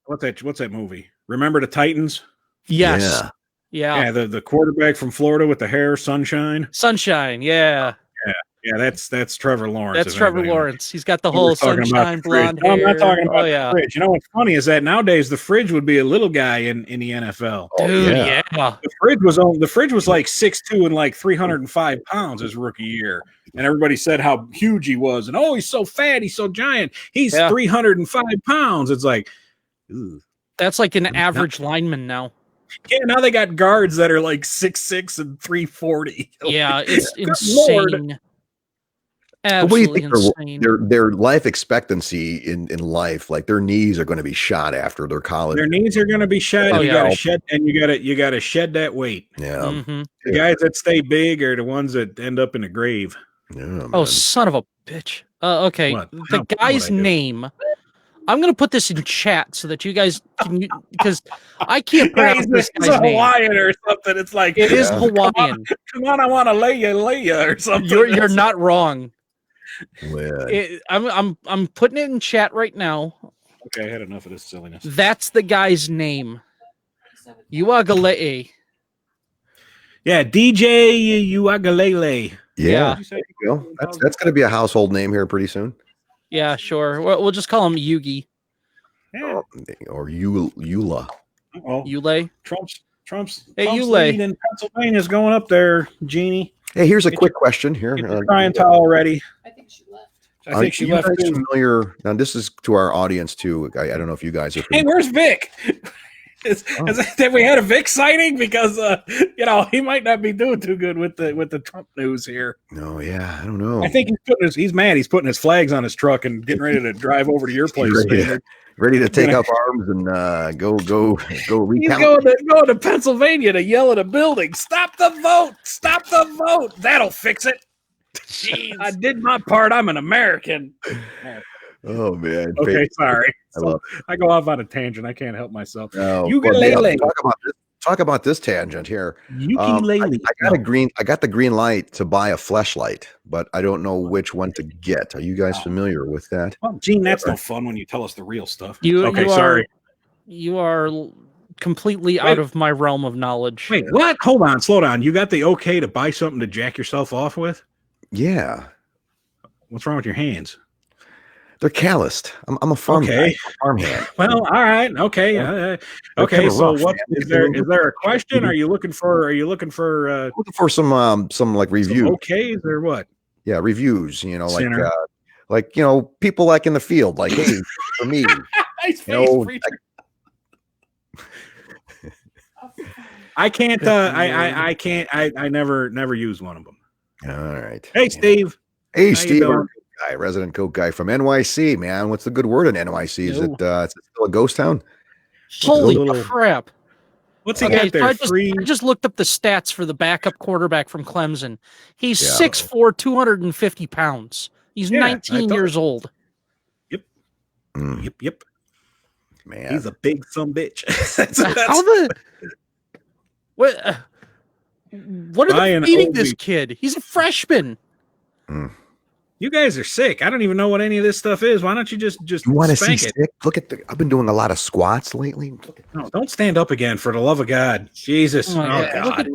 What's that movie? Remember the Titans? Yes. Yeah. The quarterback from Florida with the hair, Sunshine. Sunshine. Yeah. Yeah, that's Trevor Lawrence. That's Trevor Lawrence. He's got the We whole were talking about sunshine the fridge. blonde No, hair. I'm not talking about yeah. the fridge. You know what's funny is that nowadays the fridge would be a little guy in the NFL. Dude, yeah. The fridge was like 6'2" and like 305 pounds his rookie year. And everybody said how huge he was. And he's so fat, he's so giant. He's 305 pounds. It's like, ooh. That's like an average lineman now. Yeah, now they got guards that are like 6'6" and 340. Yeah, it's insane. Lord. What do you think insane. their life expectancy in life, like their knees are going to be shot after their college? Their knees are going to be shot. You got to shed, and you got to shed that weight. Yeah. Mm-hmm. The guys that stay big are the ones that end up in the grave. Yeah, oh, son of a bitch. Okay, the guy's name. I'm going to put this in chat so that you guys can, because I can't pronounce this guy's name. Hawaiian or something. It's like it is Hawaiian. Come on, I want to lay you or something. You're not wrong. Yeah. I'm putting it in chat right now. Okay, I had enough of this silliness. That's the guy's name. Uagalele. Yeah, DJ Uagalele. Yeah. There you go. That's going to be a household name here pretty soon. Yeah, sure. We'll just call him Yugi. Yeah. Or Eula. Yule. Trump's Yule. lead in Pennsylvania is going up there, Jeannie. Hey, here's a quick question here. Brian Towel ready. I think she left. I think she left. Guys familiar? Now, this is to our audience too. I don't know if you guys are. Hey, where's Vic? Have we had a Vic sighting? Because he might not be doing too good with the Trump news here. No, yeah, I don't know. I think he's mad. He's putting his flags on his truck and getting ready to drive over to your place. Ready to take up arms and go recount. He's going to Pennsylvania to yell at a building. Stop the vote! Stop the vote! That'll fix it. Jeez. I did my part. I'm an American. Oh man. Okay, sorry. I go off on a tangent. I can't help myself. Ukulele. Talk about this tangent here. Ukulele. I got the green light to buy a fleshlight, but I don't know which one to get. Are you guys familiar with that? Well, Gene, that's no fun when you tell us the real stuff. Sorry. You are completely out of my realm of knowledge. Wait, what? Hold on, slow down. You got the okay to buy something to jack yourself off with? Yeah. What's wrong with your hands? They're calloused. I'm a farm guy, farmhand. Well, all right. Okay. Okay. So what is there a question? Are you looking for looking for some like reviews? Okays or what? Yeah, reviews, like people like in the field, like, hey, for me. Nice face, I can't I can't I never use one of them. All right. Hey, Steve. Hey, Steve. Guy, resident Coke guy from NYC, man. What's the good word in NYC? Is it still a ghost town? Holy crap! What's he got there? I just looked up the stats for the backup quarterback from Clemson. He's 6'4", 250 pounds. He's 19 years old. Yep. Yep. Man, he's a big bitch. How the what are they feeding this kid? He's a freshman. You guys are sick. I don't even know what any of this stuff is. Why don't you just you want to see it? sick? Look at I've been doing a lot of squats lately. No, don't stand up again, for the love of God. Jesus. God.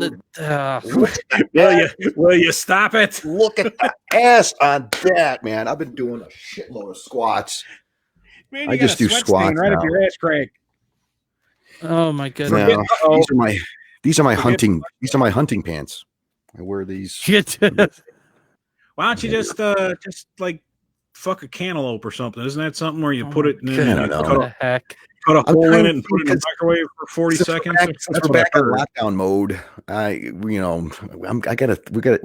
Will you stop it? Look at the ass on that, man. I've been doing a shitload of squats. Man, I just do squats right up your ass crack. Oh my goodness. No, these are my hunting pants. I wear these. Why don't you just like fuck a cantaloupe or something? Isn't that something where you put it in cut a hole in it and put it in the microwave for 40 seconds? That's back in lockdown mode. We're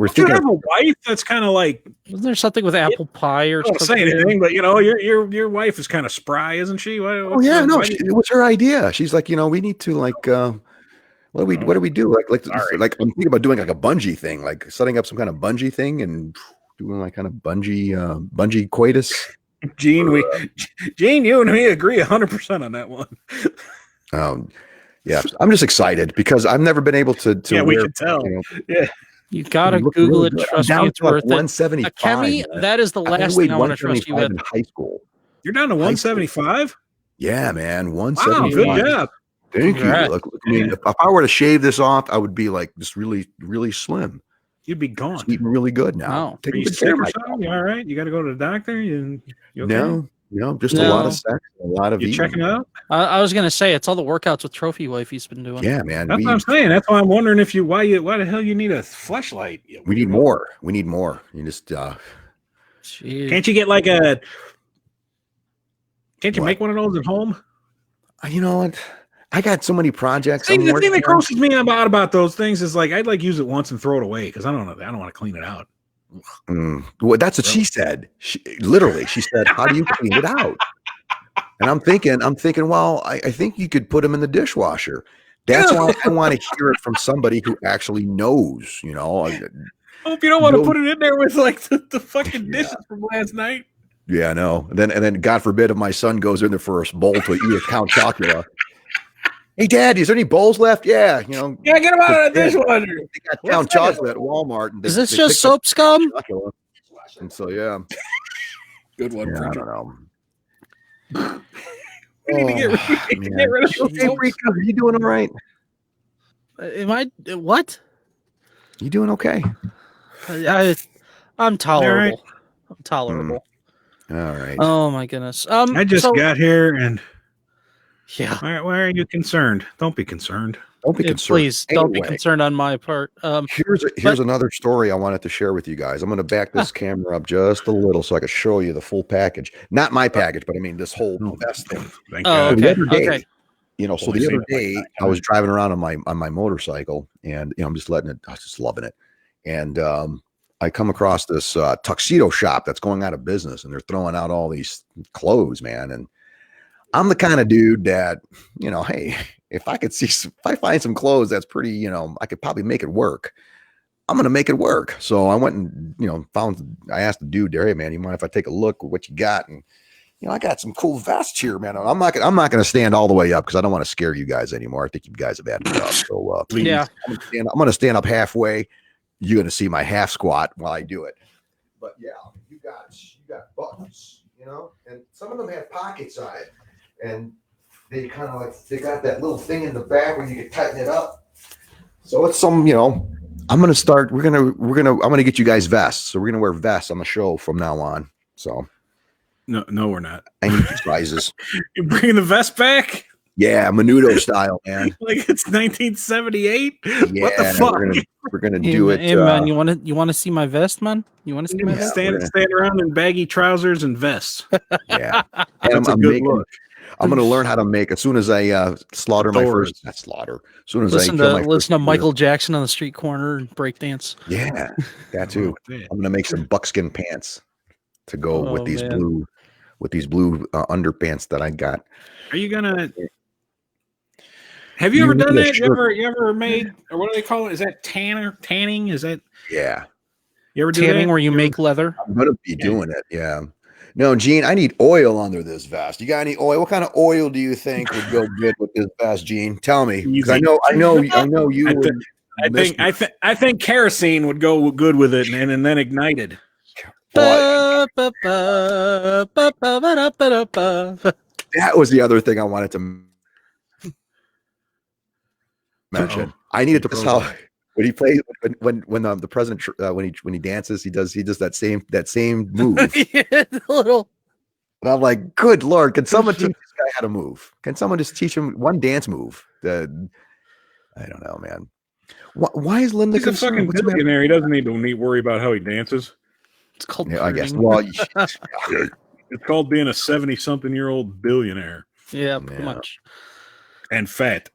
thinking. You have a wife that's kind of like. Isn't there something with apple pie or something? I don't say anything, but your wife is kind of spry, isn't she? It was her idea. She's like, we need to like. What do we do? Like I'm thinking about doing like a bungee thing, like setting up some kind of bungee thing and doing like kind of bungee coitus. Gene, you and me agree 100% on that one. Yeah, I'm just excited because I've never been able to. Yeah, we can tell. You gotta Google it. Trust me, it's worth it. 175. Kemi, that is the last thing I want to trust you with. In high school. You're down to 175? Yeah, man, 175. Wow, good job. Thank you. Right. Look, I mean, if I were to shave this off, I would be like just really, really slim. You'd be gone. Eating really good now. Wow. Are you sick or something? You all right? You got to go to the doctor? You okay? No, just a lot of sex, a lot of you eating. checking out? I was gonna say it's all the workouts with Trophy Wife he's been doing. Yeah, man. That's what I'm saying. That's why I'm wondering if why the hell you need a fleshlight? We need more. We need more. You just can't you get like a? Can't you make one of those at home? You know what? I got so many projects. The thing that grosses me about those things is like I'd like use it once and throw it away because I don't want to clean it out. Well, that's what she said. Literally, she said, "How do you clean it out?" And I'm thinking, well, I think you could put them in the dishwasher. That's why I want to hear it from somebody who actually knows. You know, I hope you don't want to put it in there with like the fucking dishes from last night. Yeah, I know. And then, God forbid, if my son goes in there for a bowl to eat a Count Chocula. Hey, Dad, is there any bowls left? Yeah, you know. Yeah, get them out of the dishwasher. They got Count Chocolate at Walmart. And is this just soap scum? And so, yeah. Good one. Yeah, I don't know. We need to get rid of those. Hey, Rika, are you doing all right? Am I what? You doing okay? I'm tolerable. Right. I'm tolerable. All right. Oh my goodness. I just got here and yeah. Why are you concerned? Don't be concerned. Don't be concerned. Please don't be concerned on my part. Here's another story I wanted to share with you guys. I'm going to back this camera up just a little so I can show you the full package. Not my package, but I mean this whole vest thing. Thank God. The other day, okay. You know, so the other day I was driving around on my motorcycle, and you know, I'm just letting it. I was just loving it, and I come across this tuxedo shop that's going out of business, and they're throwing out all these clothes, man. And I'm the kind of dude that, you know, hey, if I find some clothes that's pretty, you know, I could probably make it work. I'm going to make it work. So I went and, you know, I asked the dude there, hey man, you mind if I take a look at what you got? And, you know, I got some cool vests here, man. I'm not going to stand all the way up because I don't want to scare you guys anymore. I think you guys have had enough. So yeah, I'm going to stand up halfway. You're going to see my half squat while I do it. But yeah, you got buttons, you know, and some of them have pockets on it. And they kind of like, they got that little thing in the back where you can tighten it up. So it's some, you know, I'm going to get you guys vests. So we're going to wear vests on the show from now on. So no, we're not. I need these sizes. You're bringing the vest back? Yeah. Menudo style, man. Like it's 1978. Yeah, what the fuck? We're going to do it. Hey man, you want to see my vest, man? You want to see my vest? Stand around in baggy trousers and vests. Yeah. And I'm going to learn how to make, as soon as I slaughter my first, not slaughter, as soon as listen to Michael Jackson on the street corner and breakdance. Yeah, that too. I'm going to make some buckskin pants to go with these blue underpants that I got. Are you going to, have you ever done that? You ever made, or what do they call it? Is that tanning? Is that? Yeah. You ever do tanning that? where you make leather? I'm going to be doing it. Yeah. No, Gene, I need oil under this vest. You got any oil? What kind of oil do you think would go good with this vest, Gene? Tell me. Because I know you. I think kerosene would go good with it, and then ignited. That was the other thing I wanted to mention. I needed to how when he plays when the president when he dances, he does that same move. And I'm like, good Lord, can someone teach this guy how to move? Can someone just teach him one dance move? I don't know, man. Why is Linda? He's a fucking billionaire. He doesn't need to worry about how he dances. It's called. Yeah, I guess. Well, it's called being a 70-something-year-old billionaire. Yeah, pretty much. And fat.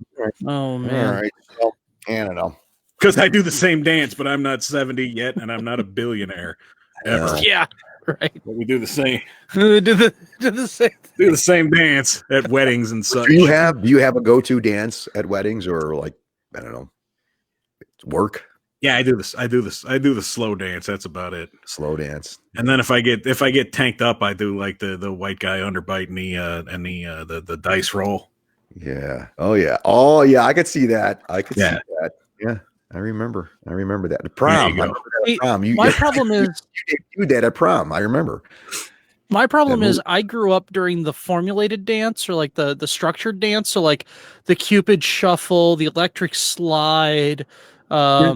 Oh man. All right. Well, I don't know. Because I do the same dance, but I'm not 70 yet, and I'm not a billionaire ever. Yeah, right. But we do the same. do the same dance at weddings and such. Do you have a go-to dance at weddings, or like, I don't know, work? Yeah, I do this. I do the slow dance. That's about it. Slow dance. And then if I get tanked up, I do like the white guy underbite and the dice roll. Yeah. Oh yeah. I could see that. See that. Yeah. I remember that. The prom. My problem is you did that at prom. I remember. My problem is I grew up during the formulated dance or like the structured dance. So like the Cupid shuffle, the electric slide, all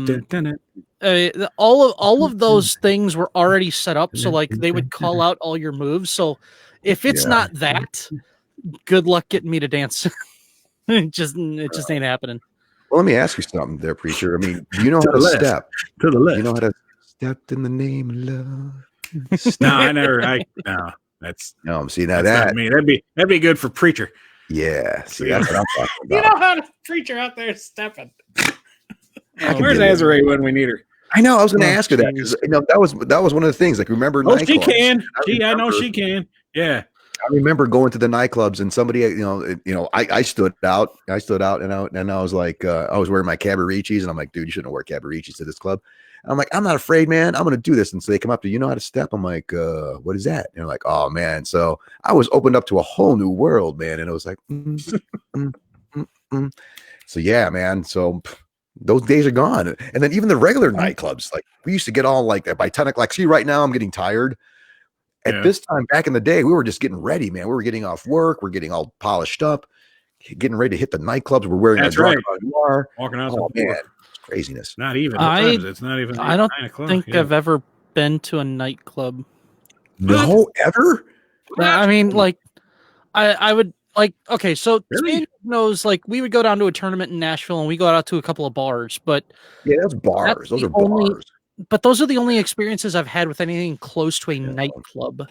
of those things were already set up. So like they would call out all your moves. So if it's not that, good luck getting me to dance. it just ain't happening. Well, let me ask you something there, preacher. I mean, you know how to step. To the left. You know how to step in the name of love. No, I never. No, that's no. See now that's that me. That'd be good for preacher. Yeah. See, that's what I'm talking about. You know how to preacher out there stepping. Where's Azrae when we need her? I know. I was going to ask her that because that was one of the things. Like, remember? Oh, she can. I know she can. Yeah. I remember going to the nightclubs and somebody, I stood out. I stood out, and I was like, I was wearing my Cabarichis, and I'm like, dude, you shouldn't wear Cabarichis to this club. And I'm like, I'm not afraid, man. I'm going to do this. And so they come up to, you know how to step? I'm like, what is that? And they're like, oh man. So I was opened up to a whole new world, man. And it was like, So yeah, man. So those days are gone. And then even the regular nightclubs, like we used to get all like by 10 o'clock. See, right now I'm getting tired. At this time back in the day, we were just getting ready, man. We were getting off work. We're getting all polished up, getting ready to hit the nightclubs. We're wearing That's a right. noir. Walking out Oh the man, it's craziness. Not even. It's not even. I don't think I've ever been to a nightclub. No, ever? I mean, like, I would like. Okay, so Spaniard knows, like, we would go down to a tournament in Nashville, and we go out to a couple of bars. But yeah, that's bars. Those are bars. But those are the only experiences I've had with anything close to a nightclub.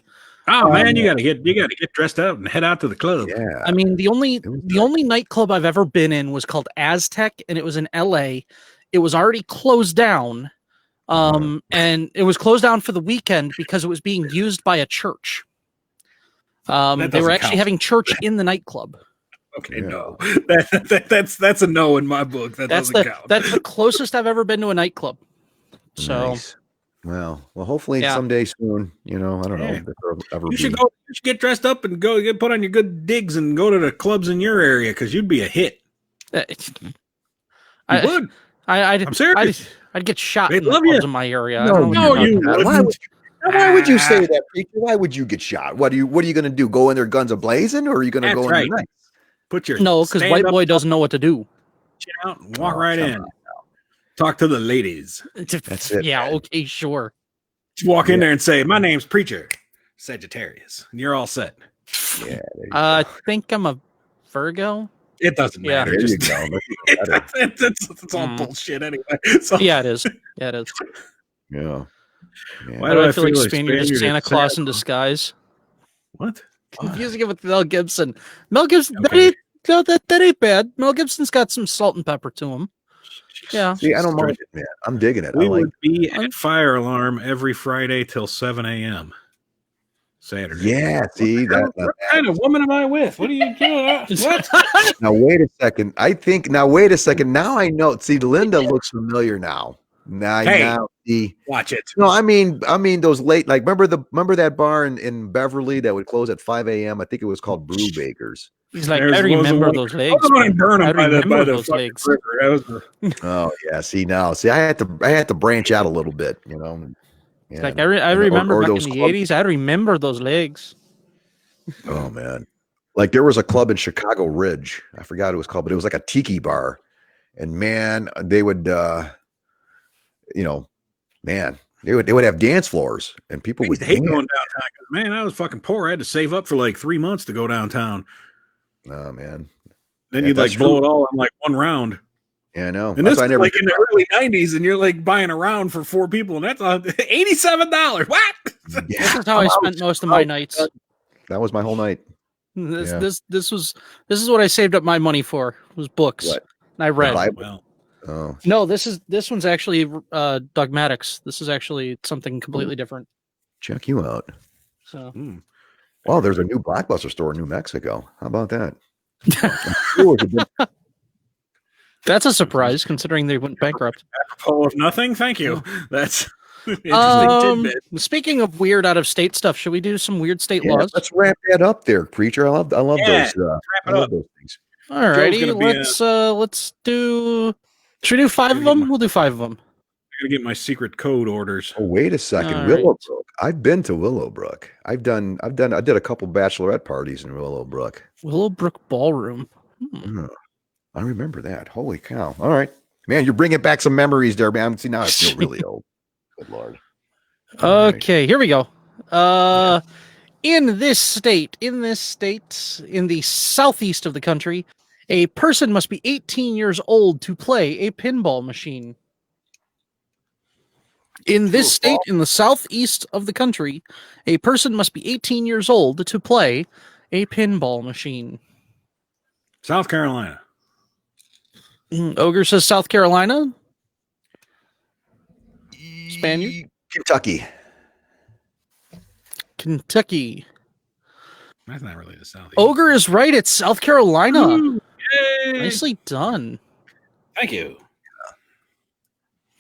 Oh man, you gotta get dressed up and head out to the club. Yeah. I mean, the only nightclub I've ever been in was called Aztec, and it was in LA. It was already closed down. And it was closed down for the weekend because it was being used by a church. They were actually having church in the nightclub. Okay, no. That's a no in my book. That's the closest I've ever been to a nightclub. So, nice. Well, hopefully someday soon. I don't know. You should get dressed up and go put on your good digs and go to the clubs in your area because you'd be a hit. I would. I'm serious. I'd get shot They'd in the love clubs you. in my area. No, you wouldn't. Why would you say that, Peter? Why would you get shot? What are you going to do? Go in there guns a-blazing, or are you going to go in there nice? Put your because white boy doesn't know what to do. Out and walk right in. Talk to the ladies. That's it. Yeah, okay, sure. Just walk in there and say, "My name's Preacher Sagittarius," and you're all set. Yeah. I think I'm a Virgo. It doesn't matter. There you go. It's all bullshit anyway. So. Yeah, it is. Yeah, it is. Yeah. Why do I feel like Spaniard is Santa Claus in disguise? What? Confusing it with Mel Gibson. Mel Gibson, that ain't bad. Mel Gibson's got some salt and pepper to him. Yeah. See, I don't mind it, man. I'm digging it. We would be at fire alarm every Friday till 7 a.m. Saturday. Yeah, see that. What kind of woman am I with? What are you doing? What? Now wait a second. Wait a second. Now I know. See, Linda looks familiar now. Now see. Watch it. No, I mean those late, like remember that bar in Beverly that would close at 5 a.m. I think it was called Brew Bakers. He's like, I remember those legs. I remember those legs. Oh yeah, I had to branch out a little bit, Yeah, like I remember back in the 80s. I remember those legs. Oh man, like there was a club in Chicago Ridge. I forgot what it was called, but it was like a tiki bar, and man, they would, they would have dance floors, and people would hate going downtown. Man, I was fucking poor. I had to save up for like 3 months to go downtown. Oh man, then you'd like blow it all in like one round. Yeah, I know. And this is like in the early 90s, and you're like buying a round for 4 people, and that's $87. What? Yeah. This is how I spent most of my nights. That was my whole night. This is what I saved up my money for. Was books. What? And I read. Well, oh no, this one's actually dogmatics. This is actually something completely different. Check you out. So. Well, there's a new Blockbuster store in New Mexico. How about that? That's a surprise, considering they went bankrupt. Apropos of nothing, thank you. That's interesting tidbit. Speaking of weird out of state stuff, should we do some weird state laws? Let's wrap that up there, Preacher. I love those. I love those things. Alrighty, let's do. Should we do 5 of them? We'll do 5 of them. gotta get my secret code orders. Oh, wait a second. All Willowbrook. I've been to Willowbrook. I did a couple bachelorette parties in Willowbrook. Willowbrook Ballroom. I remember that. Holy cow. All right. Man, you're bringing back some memories there, man. See, now I feel really old. Good Lord. Okay, here we go. In this state, in the southeast of the country, a person must be 18 years old to play a pinball machine. In this state, in the southeast of the country, a person must be 18 years old to play a pinball machine. South Carolina. Ogre says South Carolina. Spaniard. Kentucky. That's not really the South. Ogre is right. It's South Carolina. Ooh, Nicely done. Thank you.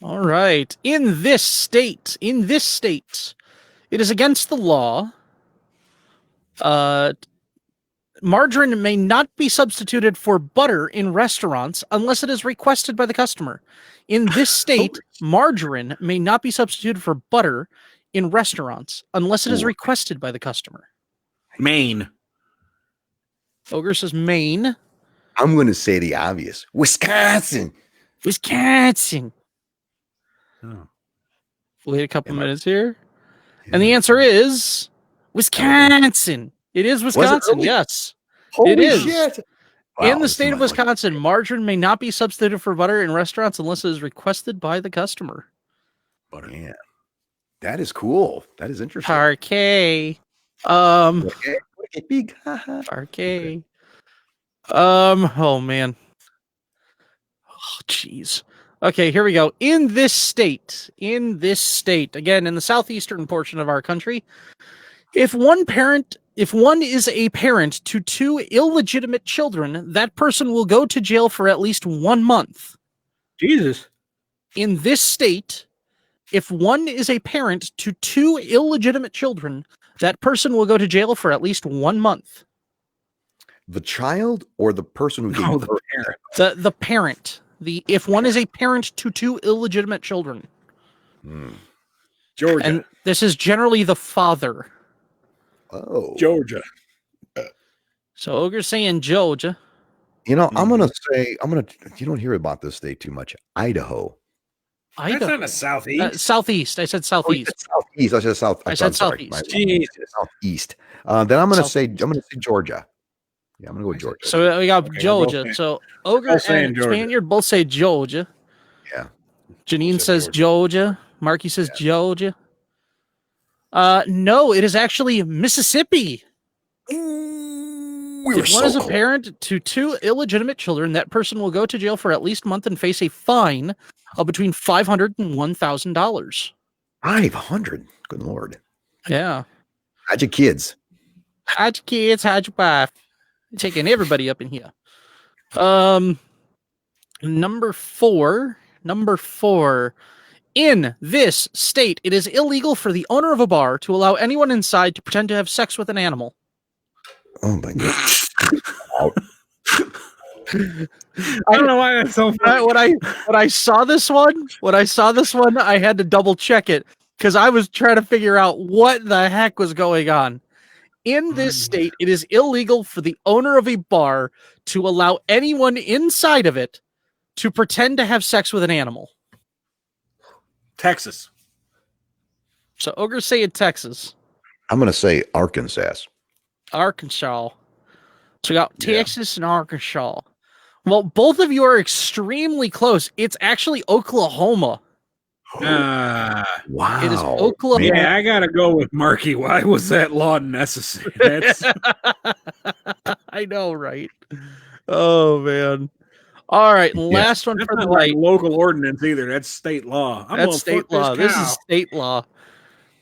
All right. In this state, it is against the law. Margarine may not be substituted for butter in restaurants unless it is requested by the customer. In this state, margarine may not be substituted for butter in restaurants unless it is requested by the customer. Maine. Ogre says Maine. I'm going to say the obvious. Wisconsin. Oh. Wait a couple minutes here. And the answer is Wisconsin. It is Wisconsin, yes. Holy it is. Shit. In the state of Wisconsin, margarine may not be substituted for butter in restaurants unless it is requested by the customer. Butter. Yeah. That is cool. That is interesting. Parquet. Big. Parquet. Oh man. Oh jeez. Okay, here we go. In this state, again in the southeastern portion of our country, if one is a parent to two illegitimate children, that person will go to jail for at least 1 month. Jesus. In this state, if one is a parent to two illegitimate children, that person will go to jail for at least 1 month. The child or the person who gave birth? The parent. If one is a parent to two illegitimate children. Georgia. And this is generally the father. Oh. Georgia. So Ogre's saying Georgia. You know, I'm gonna you don't hear about this state too much. Idaho. That's not a southeast. Southeast. I said southeast. Southeast. I said south. I said southeast. Southeast. Then I'm gonna say Georgia. Yeah, I'm gonna go with Georgia. So we got Georgia. So Ogre and Spaniard both say Georgia. Yeah. Janine says Georgia. Marky says Georgia. No, it is actually Mississippi. If one is a parent to two illegitimate children, that person will go to jail for at least a month and face a fine of between $500 and $1,000. 500. Good Lord. Yeah. How'd your kids? How'd your kids? How'd your wife? Taking everybody up in here. Number four. In this state, it is illegal for the owner of a bar to allow anyone inside to pretend to have sex with an animal. Oh my God. I don't know why that's so funny. When I saw this one, I had to double check it because I was trying to figure out what the heck was going on. In this state, it is illegal for the owner of a bar to allow anyone inside of it to pretend to have sex with an animal. Texas. So Ogre's saying Texas. I'm going to say Arkansas. Arkansas. So we got Texas and Arkansas. Well, both of you are extremely close. It's actually Oklahoma. Wow. It is Oklahoma. Yeah, I got to go with Marky. Why was that law necessary? That's... I know, right? Oh, man. All right, last one that's for the not right. like local ordinance either. That's state law. That's state law. This is state law.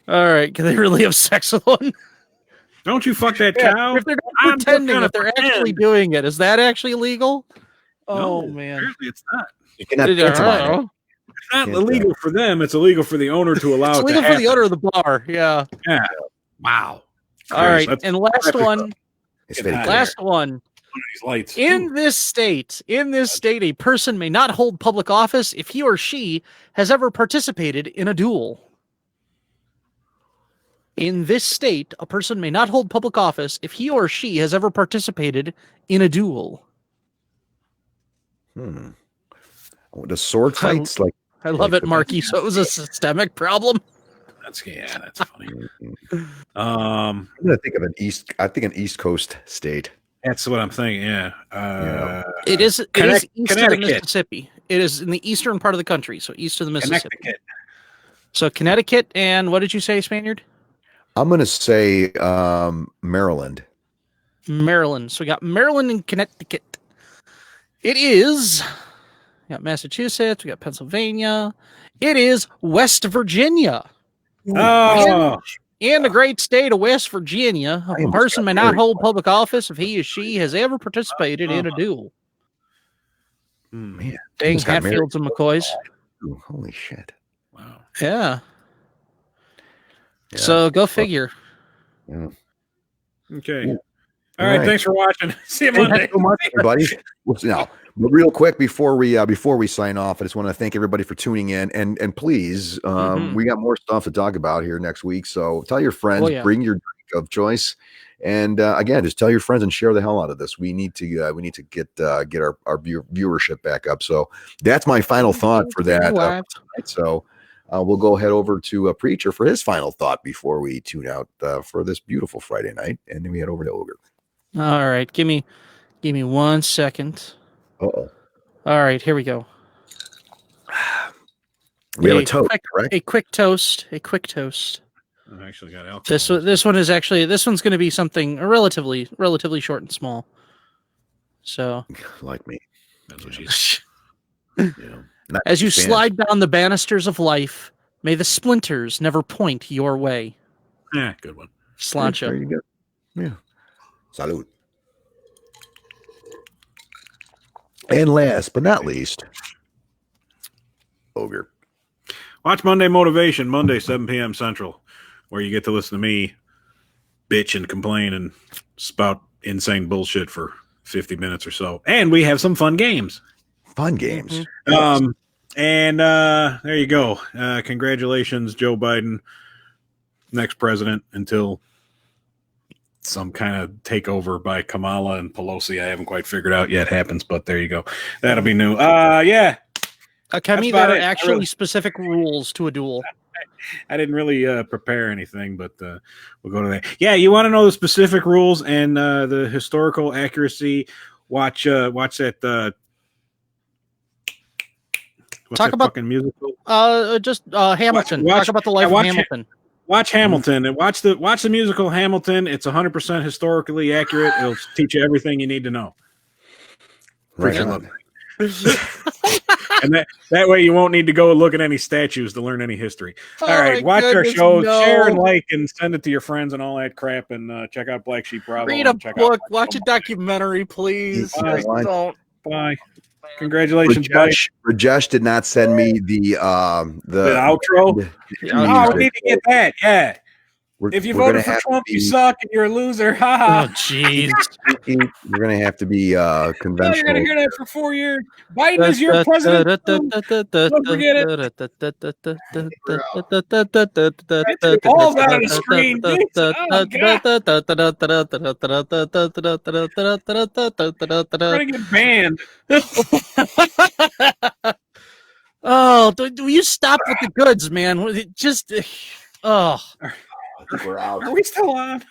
All right, can they really have sex with one? Don't you fuck that cow? If they're not pretending, if they're actually doing it, is that actually illegal? Oh, man. Apparently it's not. You cannot dance about it. It's not illegal for them. It's illegal for the owner to allow it to happen. It's illegal for the owner of the bar. Yeah. Yeah. Wow. All right, and last one. It's very Last one. these lights. In this state, a person may not hold public office if he or she has ever participated in a duel. In this state, a person may not hold public office if he or she has ever participated in a duel. The sword fights, I love like it, Marky. So it was a systemic problem. That's funny. I'm gonna think of an East Coast state. That's what I'm thinking. Yeah. It is east of the Connecticut. Mississippi. It is in the eastern part of the country, so east of the Mississippi. Connecticut. So Connecticut, and what did you say, Spaniard? I'm gonna say Maryland. Maryland. So we got Maryland and Connecticut. It is. We got Massachusetts. We got Pennsylvania. It is West Virginia. Oh, In the great state of West Virginia, a person may not hold public office if he or she has ever participated in a duel. Man, Dang, Hatfields and McCoys. Ooh, holy shit! wow. Yeah. So go figure. Yeah. Okay. Yeah. All right. Thanks for watching. See you Monday. Thanks so much, everybody. Now, real quick before we sign off, I just want to thank everybody for tuning in, and please, we got more stuff to talk about here next week. So tell your friends, bring your drink of choice, and again, just tell your friends and share the hell out of this. We need to get our viewership back up. So that's my final thought for that. So we'll go head over to a Preacher for his final thought before we tune out for this beautiful Friday night, and then we head over to Ogre. All right, give me 1 second. Uh-oh. All right, here we go. We have a toast, correct? A quick toast. I actually got alcohol. This one's going to be something relatively short and small. So, like me. That's what she's. As you slide down the banisters of life, may the splinters never point your way. Yeah, good one. Sláinte. There you go. Yeah. Salud. And last but not least, Ogre. Watch Monday Motivation, Monday, 7 p.m. Central, where you get to listen to me bitch and complain and spout insane bullshit for 50 minutes or so. And we have some fun games. Mm-hmm. And there you go. Congratulations, Joe Biden, next president until some kind of takeover by Kamala and Pelosi. I haven't quite figured out yet happens, but there you go. That'll be new. Yeah. Kemi, there are actually specific rules to a duel. I didn't really prepare anything, but we'll go to that. Yeah, you want to know the specific rules and the historical accuracy? Watch that. What's that fucking musical? Hamilton. Talk about the life of Hamilton. Watch Hamilton and watch the musical Hamilton. It's 100% historically accurate. It'll teach you everything you need to know. Right. And that way you won't need to go look at any statues to learn any history. All right, watch our show, share and like, and send it to your friends and all that crap. And check out Black Sheep Bravo. Read a book, watch a documentary, please. Don't. Bye. Congratulations, Rajesh did not send me the outro. We need to get that. Yeah. If you voted for Trump, you suck and you're a loser. Oh, jeez. You're going to have to be conventional. You're going to hear that for 4 years. Biden is your president. Don't forget it. All that on the screen. We're going to get banned. Oh, will you stop with the goods, man? Just, I think we're out. Are we still on?